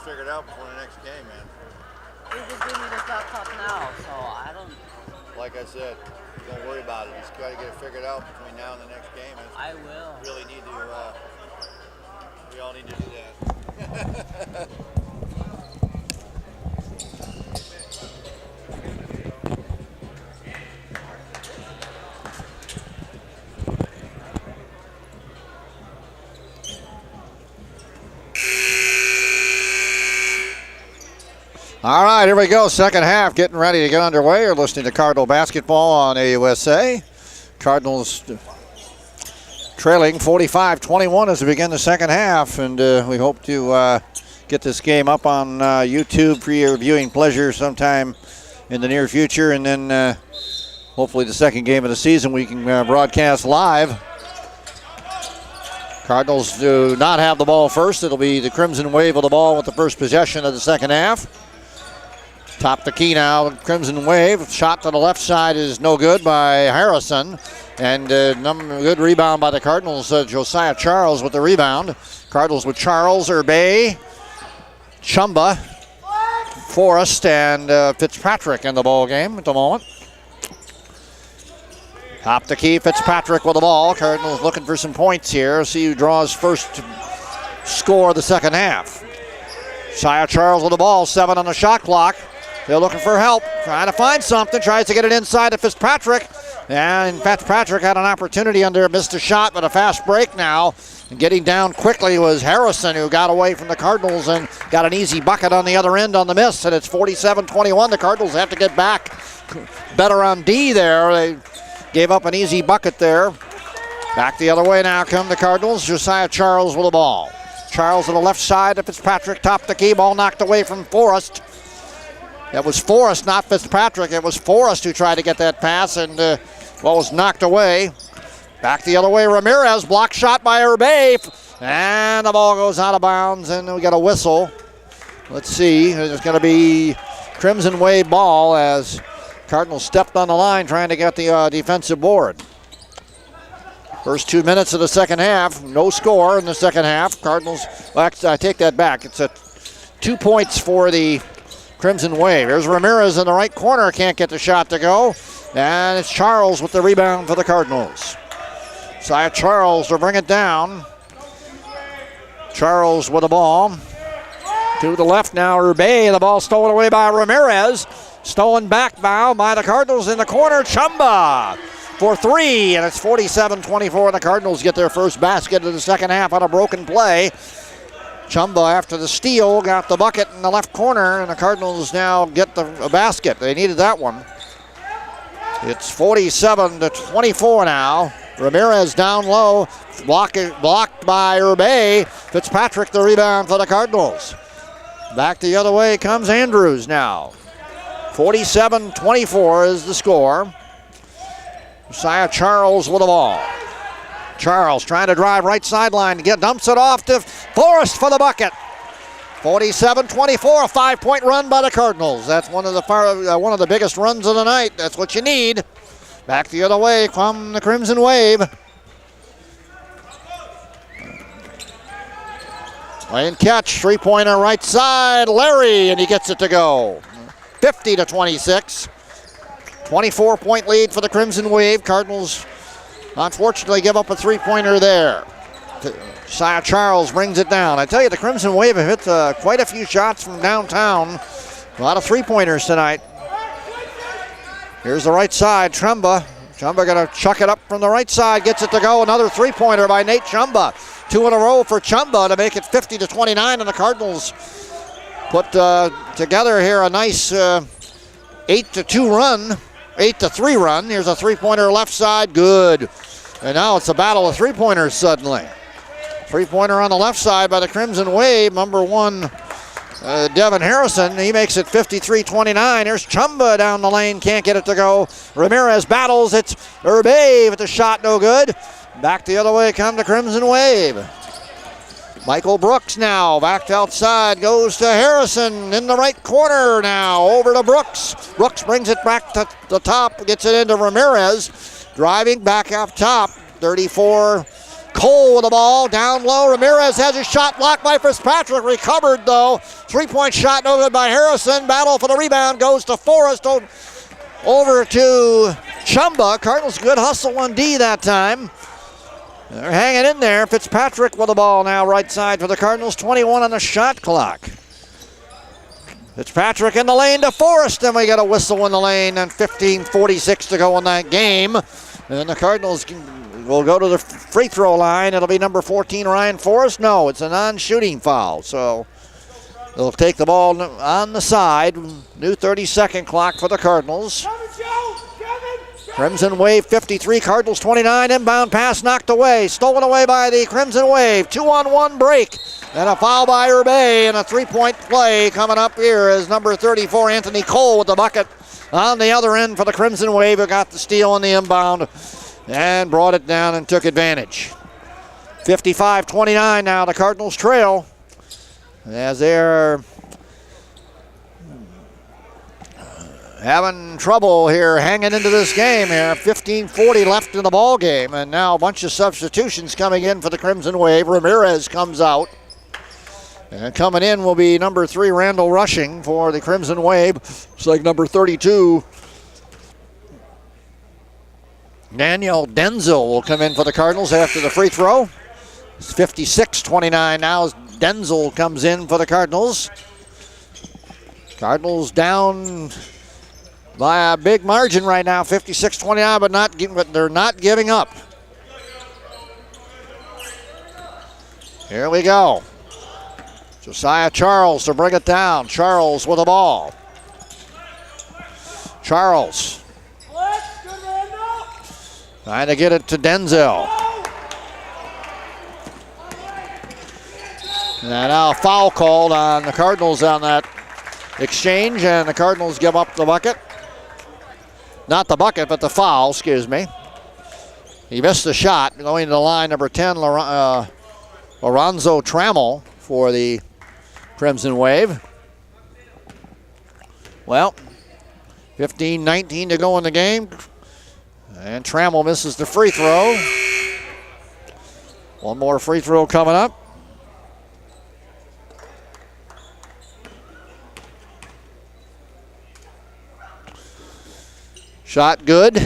Figured out before the next game, man. They just gave me this laptop now, so I don't... Like I said, don't worry about it. You just got to get it figured out between now and the next game. I will. Really need to, we all need to do that. All right, here we go. Second half getting ready to get underway. You're listening to Cardinal basketball on AUSA. Cardinals trailing 45-21 as we begin the second half, and we hope to get this game up on YouTube for your viewing pleasure sometime in the near future, and then hopefully the second game of the season we can broadcast live. Cardinals do not have the ball first. It'll be the Crimson Wave with the ball with the first possession of the second half. Top the key now, Crimson Wave. Shot to the left side is no good by Harrison. And good rebound by the Cardinals. Josiah Charles with the rebound. Cardinals with Charles, Urbay, Chumba, Forrest, and Fitzpatrick in the ball game at the moment. Top the key, Fitzpatrick with the ball. Cardinals looking for some points here. See who draws first score of the second half. Josiah Charles with the ball, 7 on the shot clock. They're looking for help, trying to find something, tries to get it inside to Fitzpatrick. And Fitzpatrick had an opportunity under, missed a shot, but a fast break now. And getting down quickly was Harrison, who got away from the Cardinals and got an easy bucket on the other end on the miss. And it's 47-21. The Cardinals have to get back better on D there. They gave up an easy bucket there. Back the other way now come the Cardinals. Josiah Charles with the ball. Charles on the left side to Fitzpatrick, top the key, ball knocked away from Forrest. It was Forrest, not Fitzpatrick. It was Forrest who tried to get that pass and was knocked away. Back the other way, Ramirez, block shot by Urbay, and the ball goes out of bounds, and we got a whistle. Let's see, there's going to be Crimson Wave ball as Cardinals stepped on the line trying to get the defensive board. First 2 minutes of the second half, no score in the second half. Cardinals, well, actually, I take that back. It's 2 points for the Crimson Wave. Here's Ramirez in the right corner, can't get the shot to go. And it's Charles with the rebound for the Cardinals. Sia Charles to bring it down. Charles with the ball. To the left now, Urbay. The ball stolen away by Ramirez. Stolen back now by the Cardinals in the corner. Chumba for three, and it's 47-24. The Cardinals get their first basket of the second half on a broken play. Chumba, after the steal, got the bucket in the left corner, and the Cardinals now get the basket. They needed that one. It's 47-24 now. Ramirez down low, blocked by Urbay. Fitzpatrick the rebound for the Cardinals. Back the other way comes Andrews now. 47-24 is the score. Sia Charles with the ball. Charles trying to drive right sideline to dumps it off to Forrest for the bucket. 47-24, a 5-point run by the Cardinals. That's one of the biggest runs of the night. That's what you need. Back the other way from the Crimson Wave. Lane catch, three-pointer right side, Larry, and he gets it to go. 50-26. 24-point lead for the Crimson Wave. Cardinals, unfortunately, give up a three-pointer there. Sia Charles brings it down. I tell you, the Crimson Wave have hit quite a few shots from downtown. A lot of three-pointers tonight. Here's the right side, Chumba. Chumba going to chuck it up from the right side, gets it to go. Another three-pointer by Nate Chumba. 2 in a row for Chumba to make it 50-29, and the Cardinals put together here a nice 8-2 run, 8-3 run. Here's a three-pointer left side, good. And now it's a battle of three-pointers suddenly. Three-pointer on the left side by the Crimson Wave, number one, Devin Harrison. He makes it 53-29. Here's Chumba down the lane, can't get it to go. Ramirez battles, it's Urbay with the shot, no good. Back the other way come the Crimson Wave. Michael Brooks now back outside, goes to Harrison in the right corner now, over to Brooks. Brooks brings it back to the top, gets it into Ramirez. Driving back up top, 34. Cole with the ball, down low. Ramirez has his shot blocked by Fitzpatrick, recovered though. Three-point shot, no good by Harrison. Battle for the rebound goes to Forrest, over to Chumba. Cardinals good hustle on D that time. They're hanging in there. Fitzpatrick with the ball now, right side for the Cardinals. 21 on the shot clock. Fitzpatrick in the lane to Forrest, and we got a whistle in the lane, and 15:46 to go in that game. And the Cardinals will go to the free throw line. It'll be number 14, Ryan Forrest. No, it's a non-shooting foul, so they'll take the ball on the side. New 30-second clock for the Cardinals. Crimson Wave 53, Cardinals 29. Inbound pass knocked away. Stolen away by the Crimson Wave. 2-on-1 break. And a foul by Urbay, and a three-point play coming up here is number 34, Anthony Cole with the bucket on the other end for the Crimson Wave, who got the steal on the inbound and brought it down and took advantage. 55-29 now, the Cardinals trail as they're having trouble here hanging into this game here. 15:40 left in the ball game, and now a bunch of substitutions coming in for the Crimson Wave. Ramirez comes out, and coming in will be number 3, Randall Rushing for the Crimson Wave. It's like number 32, Daniel Denzel will come in for the Cardinals after the free throw. It's 56-29 now as Denzel comes in for the Cardinals. Cardinals down by a big margin right now, 56-29, but they're not giving up. Here we go. Sia Charles to bring it down. Charles with the ball. Charles trying to get it to Denzel. And now a foul called on the Cardinals on that exchange, and the Cardinals give up the bucket. Not the bucket, but the foul, excuse me. He missed the shot. Going to the line, number 10, Lorenzo Trammell for the Crimson Wave. Well, 15-19 to go in the game. And Trammell misses the free throw. One more free throw coming up. Shot good.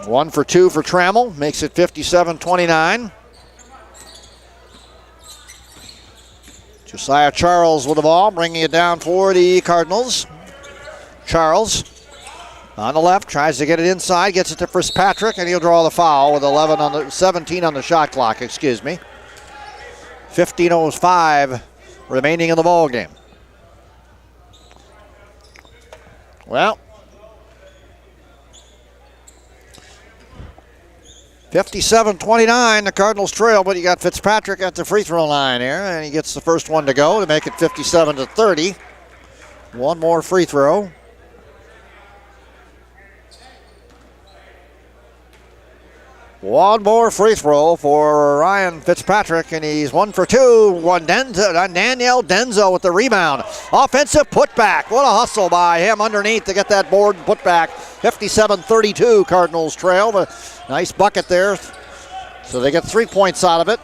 1 for 2 for Trammell. Makes it 57-29. Josiah Charles with the ball, bringing it down for the Cardinals. Charles on the left, tries to get it inside, gets it to Fitzpatrick, and he'll draw the foul with 17 on the shot clock, 15:05 remaining in the ball game. Well, 57-29, the Cardinals trail, but you got Fitzpatrick at the free throw line here, and he gets the first one to go to make it 57-30. One more free throw. One more free throw for Ryan Fitzpatrick, and he's 1 for 2. Daniel Denzo with the rebound. Offensive putback. What a hustle by him underneath to get that board and put back. 57-32, Cardinals trail, but nice bucket there. So they get 3 points out of it.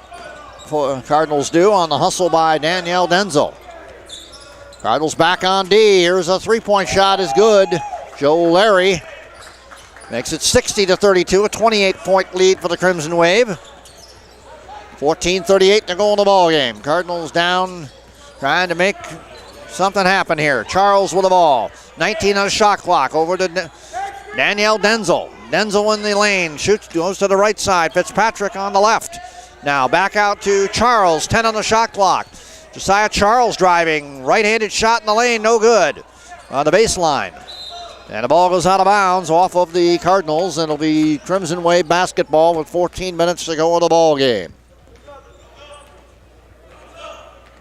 Cardinals do on the hustle by Daniel Denzo. Cardinals back on D. Here's a three-point shot is good. Joe Larry makes it 60-32, a 28-point lead for the Crimson Wave. 14:38 to go in the ball game. Cardinals down, trying to make something happen here. Charles with the ball. 19 on the shot clock. Over to Daniel Denzel. Denzel in the lane. Shoots, goes to the right side. Fitzpatrick on the left. Now back out to Charles. 10 on the shot clock. Josiah Charles driving. Right-handed shot in the lane. No good. On the baseline. And the ball goes out of bounds off of the Cardinals, and it'll be Crimson Wave basketball with 14 minutes to go in the ball game.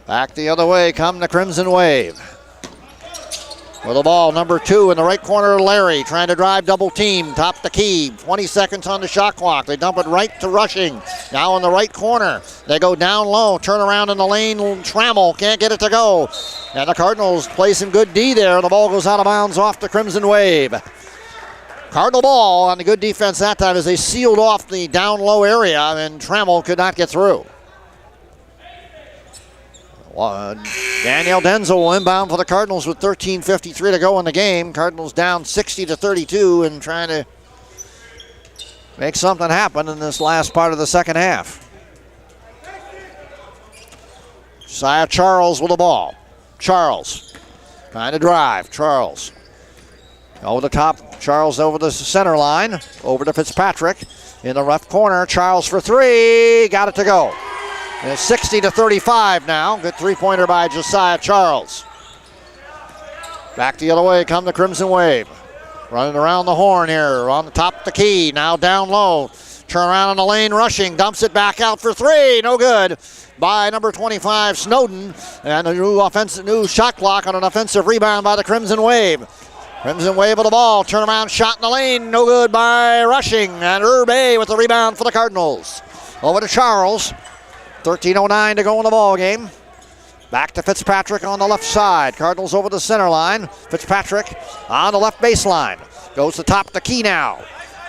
Back the other way come the Crimson Wave. With the ball, number 2 in the right corner, Larry trying to drive double team, top the key. 20 seconds on the shot clock. They dump it right to Rushing. Now in the right corner. They go down low, turn around in the lane. Trammell can't get it to go. And the Cardinals play some good D there. The ball goes out of bounds off the Crimson Wave. Cardinal ball on the good defense that time as they sealed off the down low area, and Trammell could not get through. Daniel Denzel will inbound for the Cardinals with 13:53 to go in the game. Cardinals down 60-32 and trying to make something happen in this last part of the second half. Josiah Charles with the ball. Charles trying to drive. Charles over the top. Charles over the center line. Over to Fitzpatrick in the left corner. Charles for 3. Got it to go. And it's 60-35 now. Good three-pointer by Josiah Charles. Back the other way come the Crimson Wave. Running around the horn here on the top of the key. Now down low. Turn around in the lane. Rushing. Dumps it back out for 3. No good by number 25, Snowden. And a new shot clock on an offensive rebound by the Crimson Wave. Crimson Wave with the ball. Turn around shot in the lane. No good by Rushing. And Urbe with the rebound for the Cardinals. Over to Charles. 13:09 to go in the ball game. Back to Fitzpatrick on the left side. Cardinals over the center line. Fitzpatrick on the left baseline. Goes to top the key now.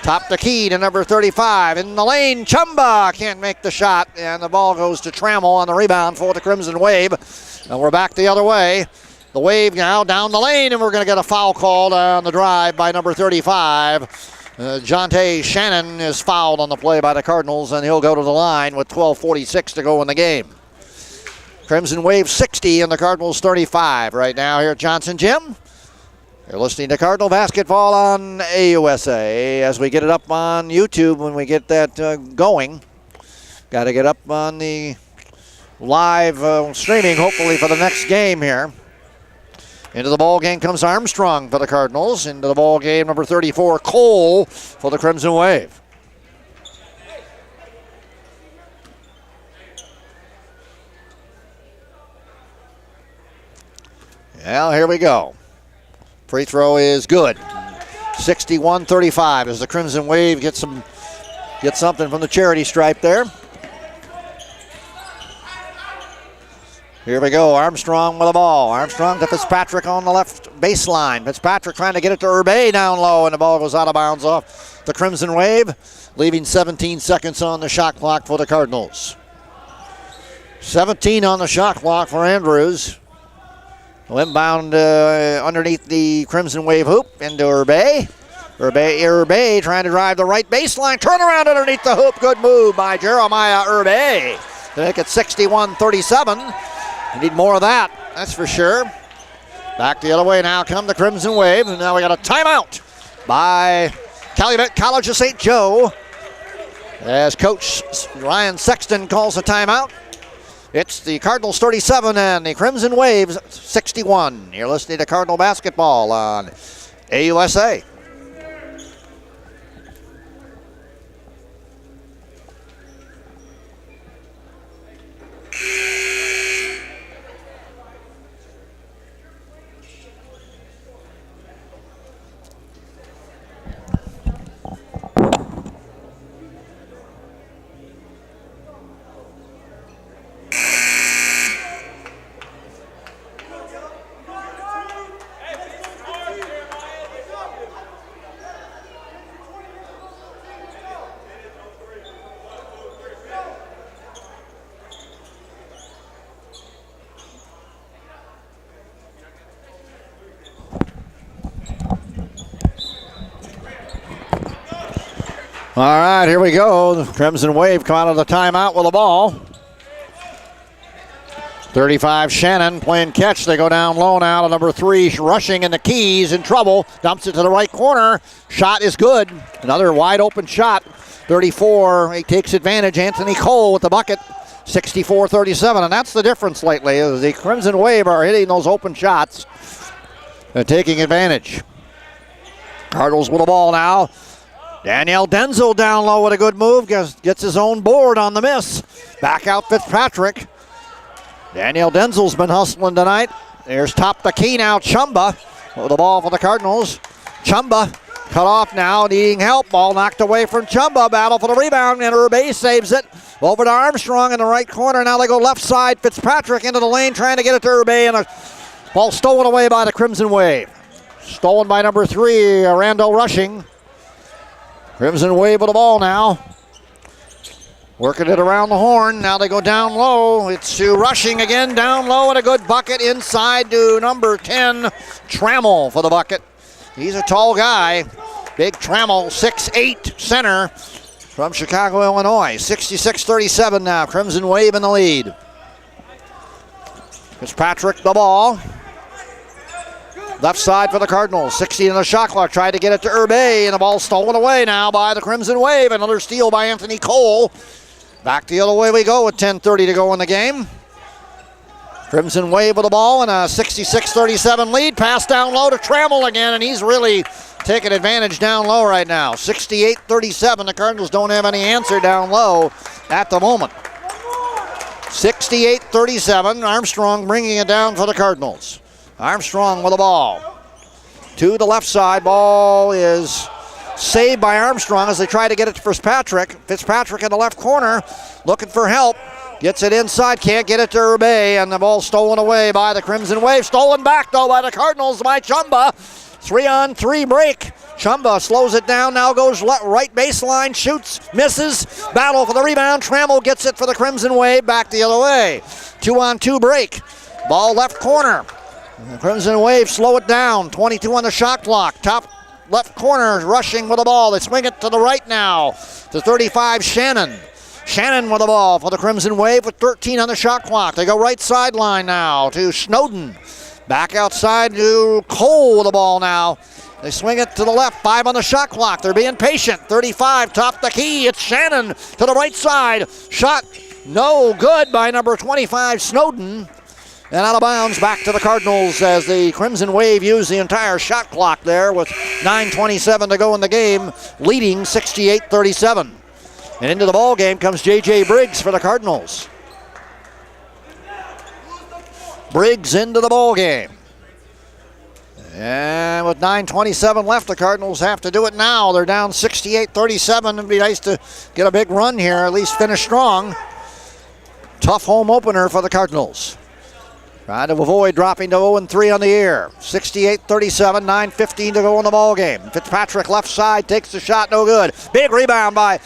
Top the key to number 35. In the lane, Chumba can't make the shot. And the ball goes to Trammell on the rebound for the Crimson Wave. And we're back the other way. The Wave now down the lane, and we're going to get a foul called on the drive by number 35. Jonte Shannon is fouled on the play by the Cardinals, and he'll go to the line with 12:46 to go in the game. Crimson Wave 60 and the Cardinals 35 right now here at Johnson Gym. You're listening to Cardinal basketball on AUSA as we get it up on YouTube when we get that going. Got to get up on the live streaming hopefully for the next game here. Into the ball game comes Armstrong for the Cardinals. Into the ball game, number 34, Cole for the Crimson Wave. Well, here we go. Free throw is good. 61-35 as the Crimson Wave gets some get something from the charity stripe there. Here we go. Armstrong with the ball. Armstrong to Fitzpatrick on the left baseline. Fitzpatrick trying to get it to Urbay down low, and the ball goes out of bounds off the Crimson Wave, leaving 17 seconds on the shot clock for the Cardinals. 17 on the shot clock for Andrews. Inbound underneath the Crimson Wave hoop into Urbay. Urbay trying to drive the right baseline. Turnaround underneath the hoop. Good move by Jeremiah Urbay to make it 61-37. You need more of that, that's for sure. Back the other way now come the Crimson Wave. And now we got a timeout by Calumet College of St. Joe as Coach Ryan Sexton calls a timeout. It's the Cardinals 37 and the Crimson Waves 61. You're listening to Cardinal Basketball on AUSA. All right, here we go. The Crimson Wave come out of the timeout with the ball. 35 Shannon playing catch. They go down low now to number 3, rushing in the keys, in trouble. Dumps it to the right corner. Shot is good. Another wide open shot. 34, he takes advantage. Anthony Cole with the bucket. 64-37, and that's the difference lately. Is the Crimson Wave are hitting those open shots and taking advantage. Cardinals with the ball now. Daniel Denzel down low with a good move. Gets his own board on the miss. Back out Fitzpatrick. Daniel Denzel's been hustling tonight. There's top the key now. Chumba with the ball for the Cardinals. Chumba cut off now, needing help. Ball knocked away from Chumba. Battle for the rebound, and Urbay saves it. Over to Armstrong in the right corner. Now they go left side. Fitzpatrick into the lane trying to get it to Urbay, and a ball stolen away by the Crimson Wave. Stolen by number 3, Randall Rushing. Crimson Wave with the ball now. Working it around the horn. Now they go down low. It's to Rushing again, down low, and a good bucket inside to number 10, Trammell for the bucket. He's a tall guy. Big Trammell, 6'8", center from Chicago, Illinois. 66-37 now. Crimson Wave in the lead. Fitzpatrick the ball. Left side for the Cardinals. 60 in the shot clock. Tried to get it to Urbay, and the ball stolen away now by the Crimson Wave. Another steal by Anthony Cole. Back the other way we go with 10:30 to go in the game. Crimson Wave with the ball and a 66-37 lead. Pass down low to Trammell again, and he's really taking advantage down low right now. 68-37. The Cardinals don't have any answer down low at the moment. 68-37. Armstrong bringing it down for the Cardinals. Armstrong with the ball. To the left side. Ball is saved by Armstrong as they try to get it to Fitzpatrick. Fitzpatrick in the left corner looking for help. Gets it inside. Can't get it to Urbay. And the ball stolen away by the Crimson Wave. Stolen back, though, by the Cardinals by Chumba. 3-on-3 break. Chumba slows it down. Now goes right baseline. Shoots. Misses. Battle for the rebound. Trammell gets it for the Crimson Wave. Back the other way. 2-on-2 break. Ball left corner. The Crimson Wave slow it down. 22 on the shot clock. Top left corner Rushing with the ball. They swing it to the right now to 35 Shannon. Shannon with the ball for the Crimson Wave with 13 on the shot clock. They go right sideline now to Snowden. Back outside to Cole with the ball now. They swing it to the left. 5 on the shot clock. They're being patient. 35 top the key. It's Shannon to the right side. Shot no good by number 25 Snowden. And out of bounds back to the Cardinals as the Crimson Wave use the entire shot clock there with 9:27 to go in the game, leading 68-37. And into the ball game comes J.J. Briggs for the Cardinals. Briggs into the ball game. And with 9:27 left, the Cardinals have to do it now. They're down 68-37. It'd be nice to get a big run here, at least finish strong. Tough home opener for the Cardinals. Trying to avoid dropping to 0-3 on the year. 68-37, 9:15 to go in the ball game. Fitzpatrick left side takes the shot, no good. Big rebound by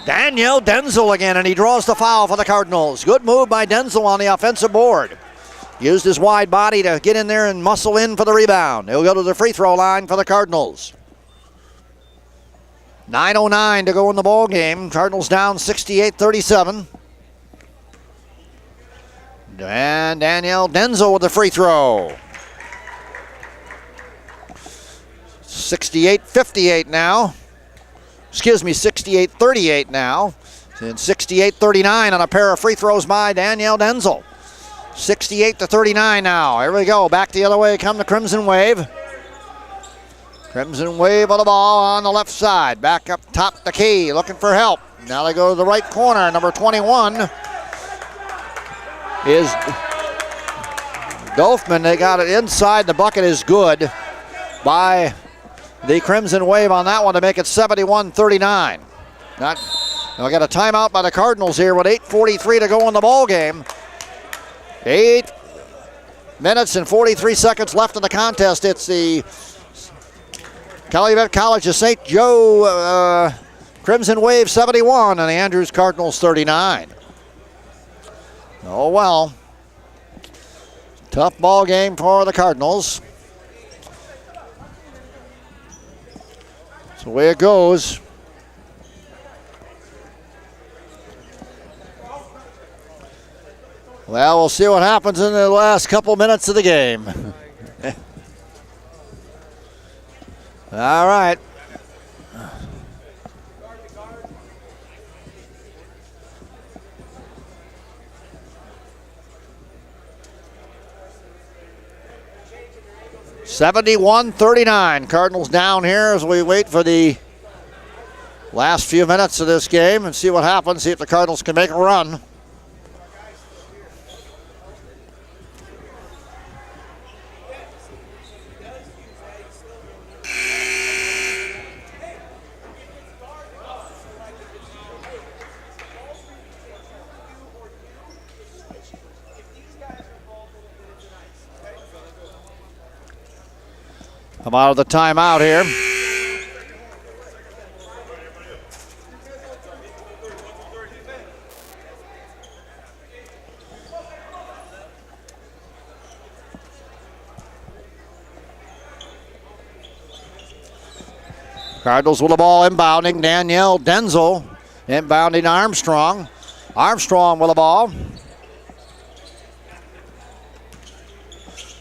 Daniel Denzel again, and he draws the foul for the Cardinals. Good move by Denzel on the offensive board. Used his wide body to get in there and muscle in for the rebound. He'll go to the free throw line for the Cardinals. 9:09 to go in the ball game. Cardinals down 68-37. And Daniel Denzel with the free throw. 68-58 now. Excuse me, 68-38 now. And 68-39 on a pair of free throws by Daniel Denzel. 68-39 now. Here we go. Back the other way come the Crimson Wave. Crimson Wave with the ball on the left side. Back up top the key, looking for help. Now they go to the right corner. Number 21 is Dolfman. They got it inside. The bucket is good by the Crimson Wave on that one to make it 71-39. They'll get a timeout by the Cardinals here with 8:43 to go in the ball game. 8 minutes and 43 seconds left in the contest. It's the Calumet College of St. Joe Crimson Wave 71 and the Andrews Cardinals 39. Oh well. Tough ball game for the Cardinals. That's the way it goes. Well, we'll see what happens in the last couple minutes of the game. All right. (71-39). Cardinals down here as we wait for the last few minutes of this game and see what happens. See if the Cardinals can make a run. Come out of the timeout here. Cardinals with the ball inbounding. Danielle Denzel inbounding Armstrong. Armstrong with the ball.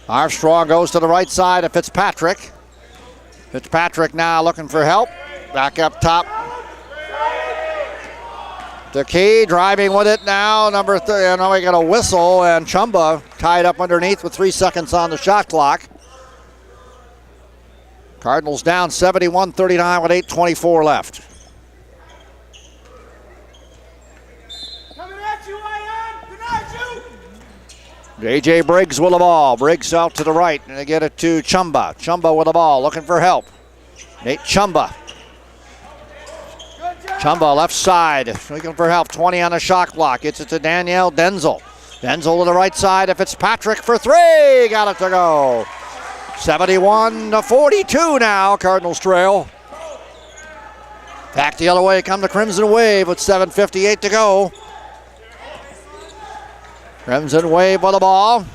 Armstrong goes to the right side of Fitzpatrick. Fitzpatrick now looking for help. Back up top. The key driving with it now. Number 3. Now we got a whistle and Chumba tied up underneath with 3 seconds on the shot clock. Cardinals down 71-39 with 8:24 left. J.J. Briggs with the ball. Briggs out to the right, and they get it to Chumba. Chumba with the ball, looking for help. Nate Chumba. Chumba left side, looking for help. 20 on the shot clock. Gets it to Danielle Denzel. Denzel to the right side of Fitzpatrick for 3. Got it to go. 71-42 now. Cardinals trail. Back the other way come the Crimson Wave with 7:58 to go. Crimson Wave with the ball.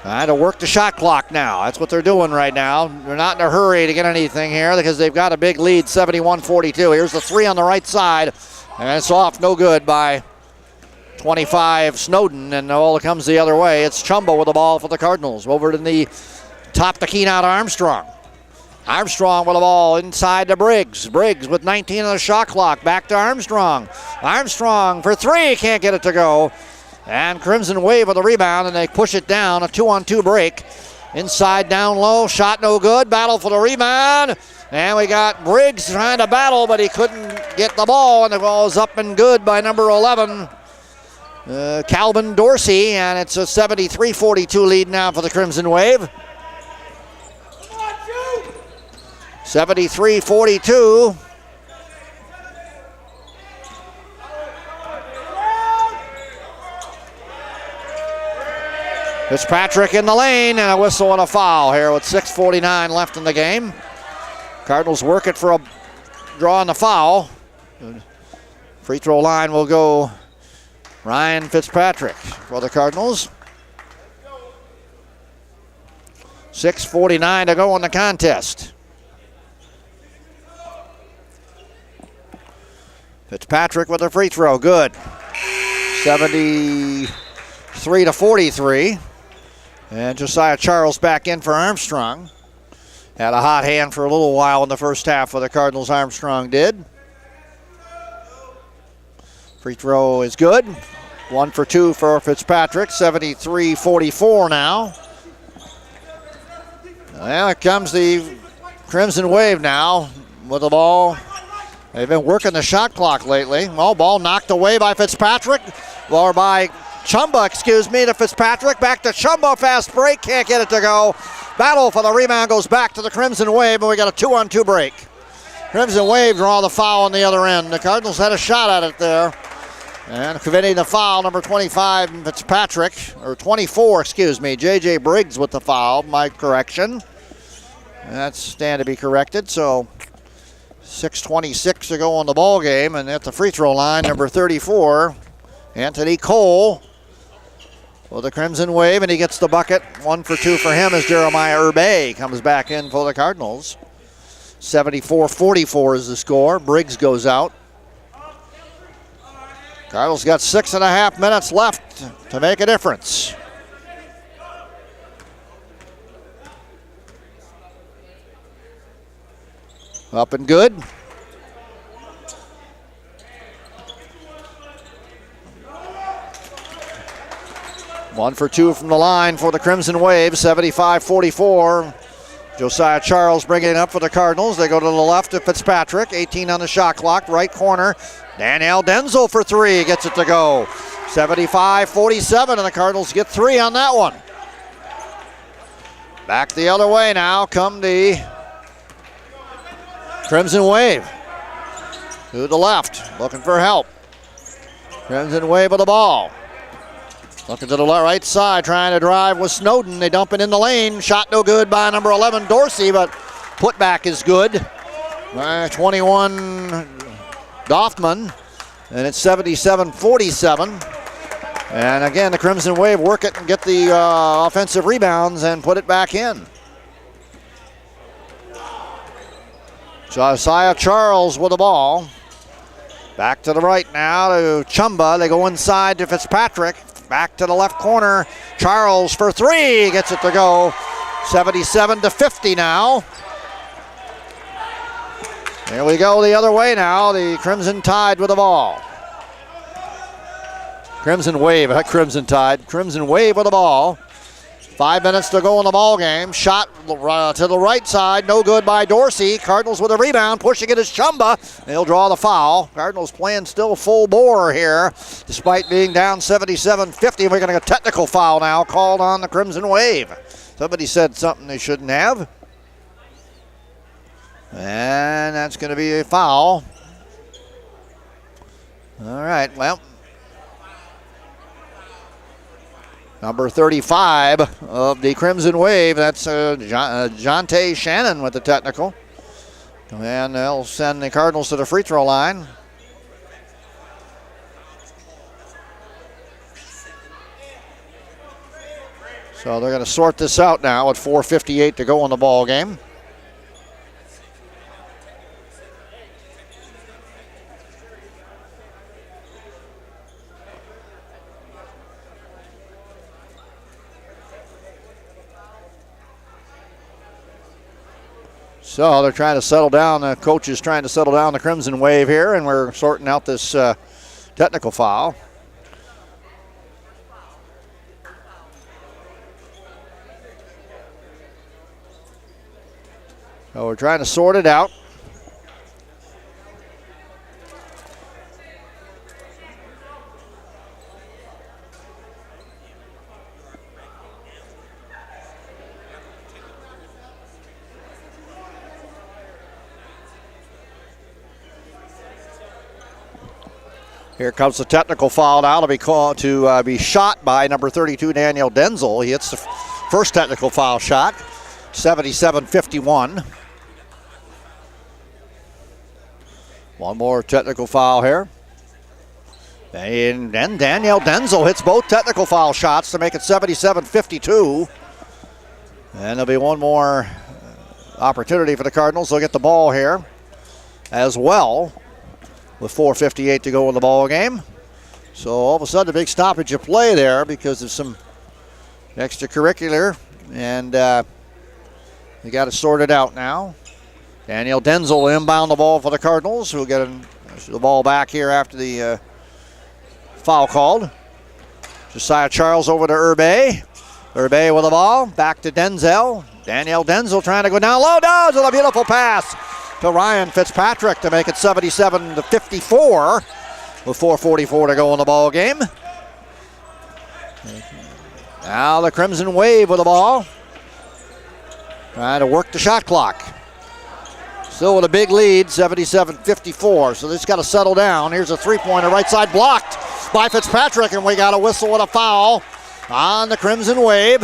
Trying to work the shot clock now. That's what they're doing right now. They're not in a hurry to get anything here because they've got a big lead, 71-42. Here's the 3 on the right side. And it's off, no good by 25 Snowden. And all comes the other way. It's Chumba with the ball for the Cardinals. Over to the top the key now to Armstrong. Armstrong with the ball inside to Briggs. Briggs with 19 on the shot clock. Back to Armstrong. Armstrong for 3. Can't get it to go. And Crimson Wave with a rebound, and they push it down. A 2-on-2 break. Inside down low. Shot no good. Battle for the rebound. And we got Briggs trying to battle, but he couldn't get the ball. And the ball is up and good by number 11. Calvin Dorsey, and it's a 73-42 lead now for the Crimson Wave. 73-42. Fitzpatrick in the lane, and a whistle and a foul here with 6:49 left in the game. Cardinals work it for a draw on the foul. Free throw line will go Ryan Fitzpatrick for the Cardinals. 6:49 to go in the contest. Fitzpatrick with a free throw, good. 73-43. And Josiah Charles back in for Armstrong. Had a hot hand for a little while in the first half for the Cardinals, Armstrong did. Free throw is good. 1 for 2 for Fitzpatrick, 73-44 now. Well, here comes the Crimson Wave now with the ball. They've been working the shot clock lately. Well, ball knocked away by Fitzpatrick, or by Chumba, to Fitzpatrick. Back to Chumba, fast break, can't get it to go. Battle for the rebound goes back to the Crimson Wave, and we got a 2-on-2 break. Crimson Wave draw the foul on the other end. The Cardinals had a shot at it there. And committing the foul, number 25, Fitzpatrick, or 24, J.J. Briggs with the foul, my correction. That's stand to be corrected, so 6:26 to go on the ball game, and at the free throw line, number 34, Anthony Cole for the Crimson Wave, and he gets the bucket. 1 for 2 for him as Jeremiah Urbay comes back in for the Cardinals. 74-44 is the score. Briggs goes out. Cardinals got 6.5 minutes left to make a difference. Up and good. One for 2 from the line for the Crimson Wave, 75-44. Josiah Charles bringing it up for the Cardinals. They go to the left of Fitzpatrick, 18 on the shot clock, right corner. Daniel Denzel for 3, gets it to go. 75-47, and the Cardinals get 3 on that one. Back the other way now come the Crimson Wave. To the left, looking for help. Crimson Wave with the ball. Looking to the right side, trying to drive with Snowden. They dump it in the lane. Shot no good by number 11, Dorsey, but putback is good. 21, Doffman, and it's 77-47. And again, the Crimson Wave work it and get the offensive rebounds and put it back in. Josiah Charles with the ball. Back to the right now to Chumba. They go inside to Fitzpatrick. Back to the left corner. Charles for 3, gets it to go. 77-50 now. Here we go the other way now. The Crimson Tide with the ball. Crimson Wave, Crimson Tide. Crimson Wave with the ball. 5 minutes to go in the ball game. Shot to the right side, no good by Dorsey. Cardinals with a rebound, pushing it is Chumba. They'll draw the foul. Cardinals playing still full bore here, despite being down 77-50. We're going to get a technical foul now called on the Crimson Wave. Somebody said something they shouldn't have. And that's going to be a foul. All right, well. Number 35 of the Crimson Wave, that's Jonte Shannon with the technical. And they'll send the Cardinals to the free throw line. So they're going to sort this out now with 4:58 to go in the ball game. So they're trying to settle down, the coach is trying to settle down the Crimson Wave here, and we're sorting out this technical foul. So we're trying to sort it out. Here comes the technical foul now to be called to be shot by number 32, Daniel Denzel. He hits the first technical foul shot, 77-51. One more technical foul here. And then Daniel Denzel hits both technical foul shots to make it 77-52. And there'll be one more opportunity for the Cardinals. They'll get the ball here as well with 4:58 to go in the ball game. So all of a sudden a big stoppage of play there because of some extracurricular, and they got it sorted out now. Daniel Denzel will inbound the ball for the Cardinals, who will get the ball back here after the foul called. Josiah Charles over to Urbay. Urbay with the ball, back to Denzel. Daniel Denzel trying to go down low, does with a beautiful pass to Ryan Fitzpatrick to make it 77-54 with 4:44 to go in the ball game. Now the Crimson Wave with the ball, trying to work the shot clock. Still with a big lead, 77-54. So this got to settle down. Here's a three-pointer, right side blocked by Fitzpatrick, and we got a whistle with a foul on the Crimson Wave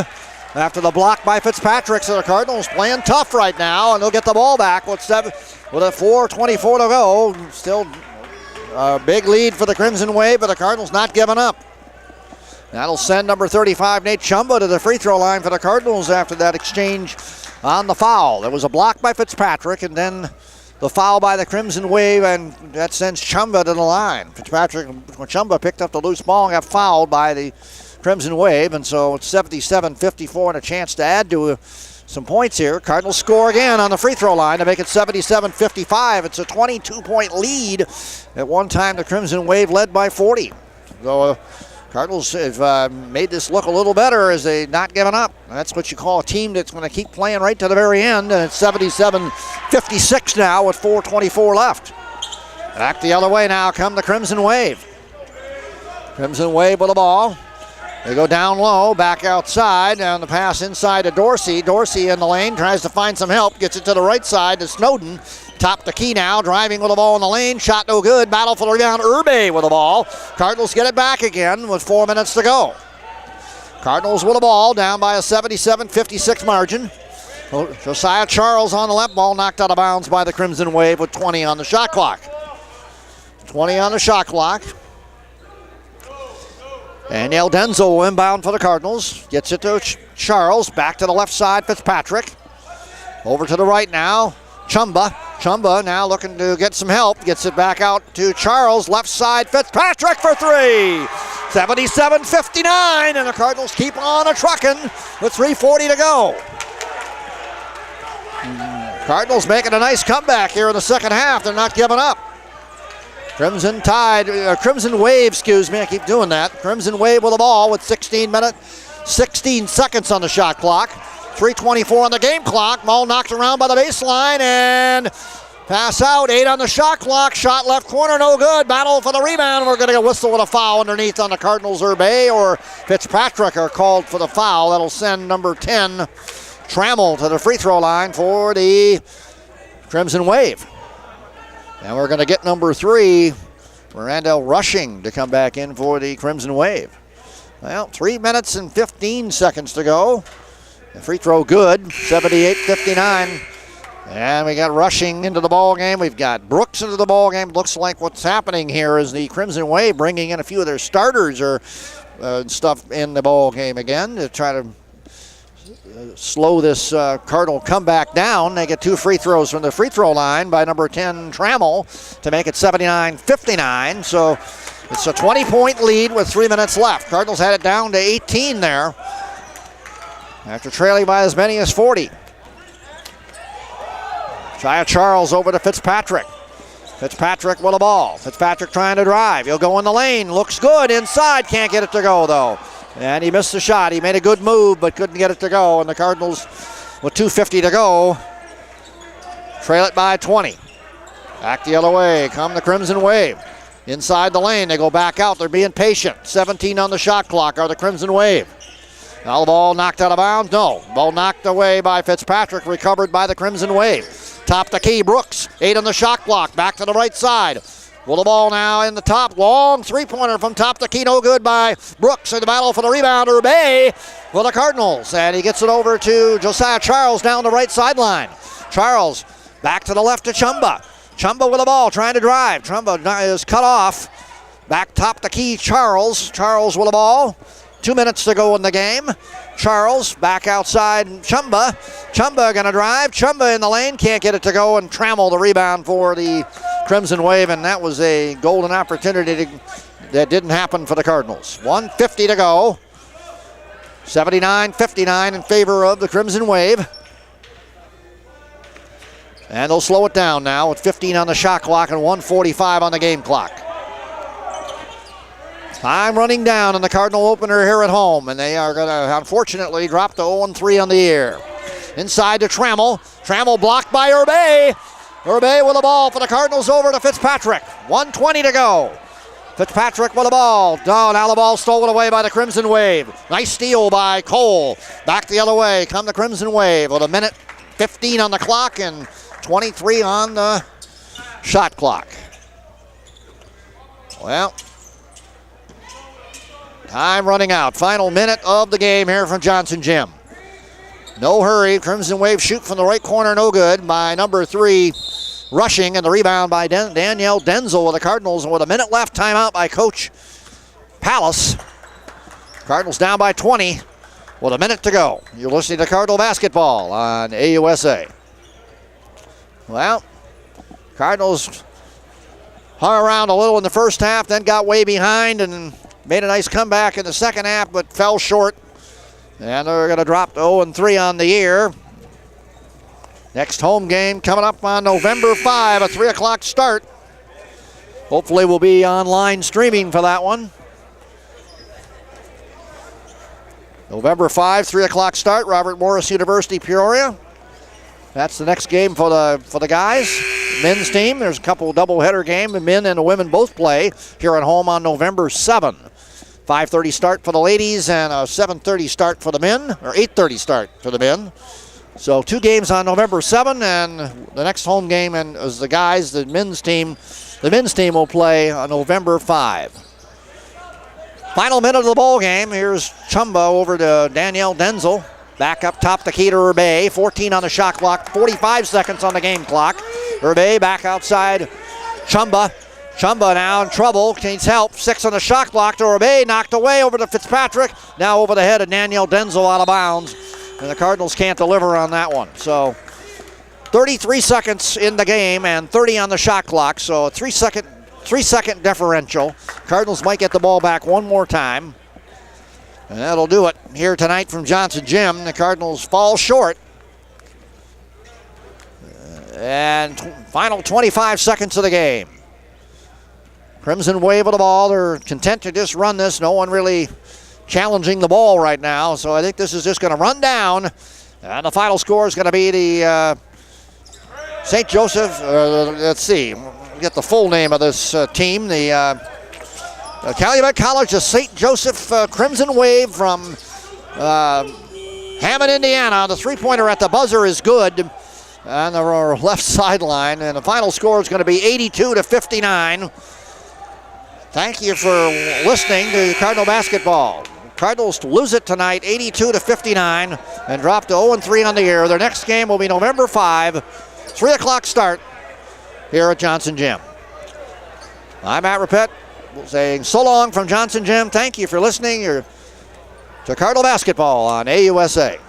after the block by Fitzpatrick. So the Cardinals playing tough right now, and they'll get the ball back with a 4:24 to go. Still a big lead for the Crimson Wave, but the Cardinals not giving up. That'll send number 35, Nate Chumba, to the free throw line for the Cardinals after that exchange on the foul. There was a block by Fitzpatrick, and then the foul by the Crimson Wave, and that sends Chumba to the line. Chumba picked up the loose ball and got fouled by the Crimson Wave, and so it's 77-54 and a chance to add to some points here. Cardinals score again on the free throw line to make it 77-55. It's a 22-point lead. At one time, the Crimson Wave led by 40. So Cardinals have made this look a little better as they not giving up. That's what you call a team that's going to keep playing right to the very end, and it's 77-56 now with 4:24 left. Back the other way now come the Crimson Wave. Crimson Wave with the ball. They go down low, back outside, down the pass inside to Dorsey. Dorsey in the lane, tries to find some help, gets it to the right side to Snowden. Top the key now, driving with the ball in the lane, shot no good, battle for the rebound, Urbay with the ball. Cardinals get it back again with 4 minutes to go. Cardinals with the ball, down by a 77-56 margin. Josiah Charles on the left, ball knocked out of bounds by the Crimson Wave with 20 on the shot clock. 20 on the shot clock. Daniel Denzel will inbound for the Cardinals. Gets it to Charles. Back to the left side, Fitzpatrick. Over to the right now, Chumba. Chumba now looking to get some help. Gets it back out to Charles. Left side, Fitzpatrick for three. 77-59, and the Cardinals keep on a-trucking with 3:40 to go. Cardinals making a nice comeback here in the second half. They're not giving up. Crimson Wave, I keep doing that. Crimson Wave with the ball with 16 seconds on the shot clock. 3:24 on the game clock. Ball knocked around by the baseline and pass out. 8 on the shot clock. Shot left corner, no good. Battle for the rebound. We're going to get a whistle with a foul underneath on the Cardinals. Urbay or Fitzpatrick are called for the foul. That'll send number 10, Trammell, to the free throw line for the Crimson Wave. And we're going to get number 3, Mirandel Rushing, to come back in for the Crimson Wave. Well, 3 minutes and 15 seconds to go. The free throw good, 78-59. And we got Rushing into the ball game. We've got Brooks into the ball game. Looks like what's happening here is the Crimson Wave bringing in a few of their starters or stuff in the ball game again to try to slow this Cardinal comeback down. They get 2 free throws from the free throw line by number 10, Trammell, to make it 79-59. So it's a 20-point lead with 3 minutes left. Cardinals had it down to 18 there after trailing by as many as 40. Josiah Charles over to Fitzpatrick. Fitzpatrick with the ball. Fitzpatrick trying to drive. He'll go in the lane. Looks good inside. Can't get it to go, though. And he missed the shot. He made a good move, but couldn't get it to go. And the Cardinals, with 2:50 to go, trail it by 20. Back the other way come the Crimson Wave. Inside the lane, they go back out. They're being patient. 17 on the shot clock are the Crimson Wave. Now the ball knocked out of bounds? No. Ball knocked away by Fitzpatrick, recovered by the Crimson Wave. Top the key, Brooks. 8 on the shot clock. Back to the right side. Well, the ball now in the top. Long three-pointer from top to key. No good by Brooks in the battle for the rebound. Urbay for the Cardinals. And he gets it over to Josiah Charles down the right sideline. Charles back to the left to Chumba. Chumba with the ball trying to drive. Chumba is cut off. Back top to key Charles. Charles with the ball. 2 minutes to go in the game. Charles back outside Chumba. Chumba going to drive. Chumba in the lane. Can't get it to go and Trammell the rebound for the Crimson Wave. And that was a golden opportunity that didn't happen for the Cardinals. 1:50 to go. 79-59 in favor of the Crimson Wave. And they'll slow it down now with 15 on the shot clock and 1:45 on the game clock. Time running down in the Cardinal opener here at home, and they are going to, unfortunately, drop to 0-3 on the year. Inside to Trammell. Trammell blocked by Urbay. Urbay with the ball for the Cardinals over to Fitzpatrick. 1:20 to go. Fitzpatrick with the ball. Now the ball stolen away by the Crimson Wave. Nice steal by Cole. Back the other way. Come the Crimson Wave with 1:15 on the clock and 23 on the shot clock. Well, time running out. Final minute of the game here from Johnson Gym. No hurry. Crimson Wave shoot from the right corner. No good by number 3 rushing. And the rebound by Danielle Denzel with the Cardinals. And with a minute left, timeout by Coach Palace. Cardinals down by 20 with a minute to go. You're listening to Cardinal Basketball on AUSA. Well, Cardinals hung around a little in the first half, then got way behind and made a nice comeback in the second half, but fell short. And they're going to drop to 0-3 on the year. Next home game coming up on November 5, a 3 o'clock start. Hopefully we'll be online streaming for that one. November 5, 3 o'clock start, Robert Morris University, Peoria. That's the next game for the guys, men's team. There's a couple doubleheader game. The men and the women both play here at home on November 7. 5:30 start for the ladies and a 7:30 start for the men, or 8:30 start for the men. So 2 games on November 7, and the next home game and is the guys, the men's team. The men's team will play on November 5. Final minute of the ball game. Here's Chumba over to Danielle Denzel. Back up top to Keita Urbay. 14 on the shot clock. 45 seconds on the game clock. Urbay back outside Chumba. Chumba now in trouble. Needs help. 6 on the shot clock to Urbay. Knocked away over to Fitzpatrick. Now over the head of Danielle Denzel out of bounds. And the Cardinals can't deliver on that one. So 33 seconds in the game and 30 on the shot clock. So a 3 second differential. Cardinals might get the ball back one more time. And that'll do it here tonight from Johnson Gym. The Cardinals fall short. And final 25 seconds of the game. Crimson Wave of the ball. They're content to just run this. No one really challenging the ball right now. So I think this is just going to run down. And the final score is going to be the St. Joseph. Let's see. Get the full name of this team. The Calumet College, the St. Joseph Crimson Wave from Hammond, Indiana. The three-pointer at the buzzer is good on the left sideline. And the final score is going to be 82-59. Thank you for listening to Cardinal Basketball. Cardinals lose it tonight, 82-59, and drop to 0-3 on the year. Their next game will be November 5, 3 o'clock start here at Johnson Gym. I'm Matt Rapette saying so long from Johnson Gym. Thank you for listening to Cardinal Basketball on AUSA.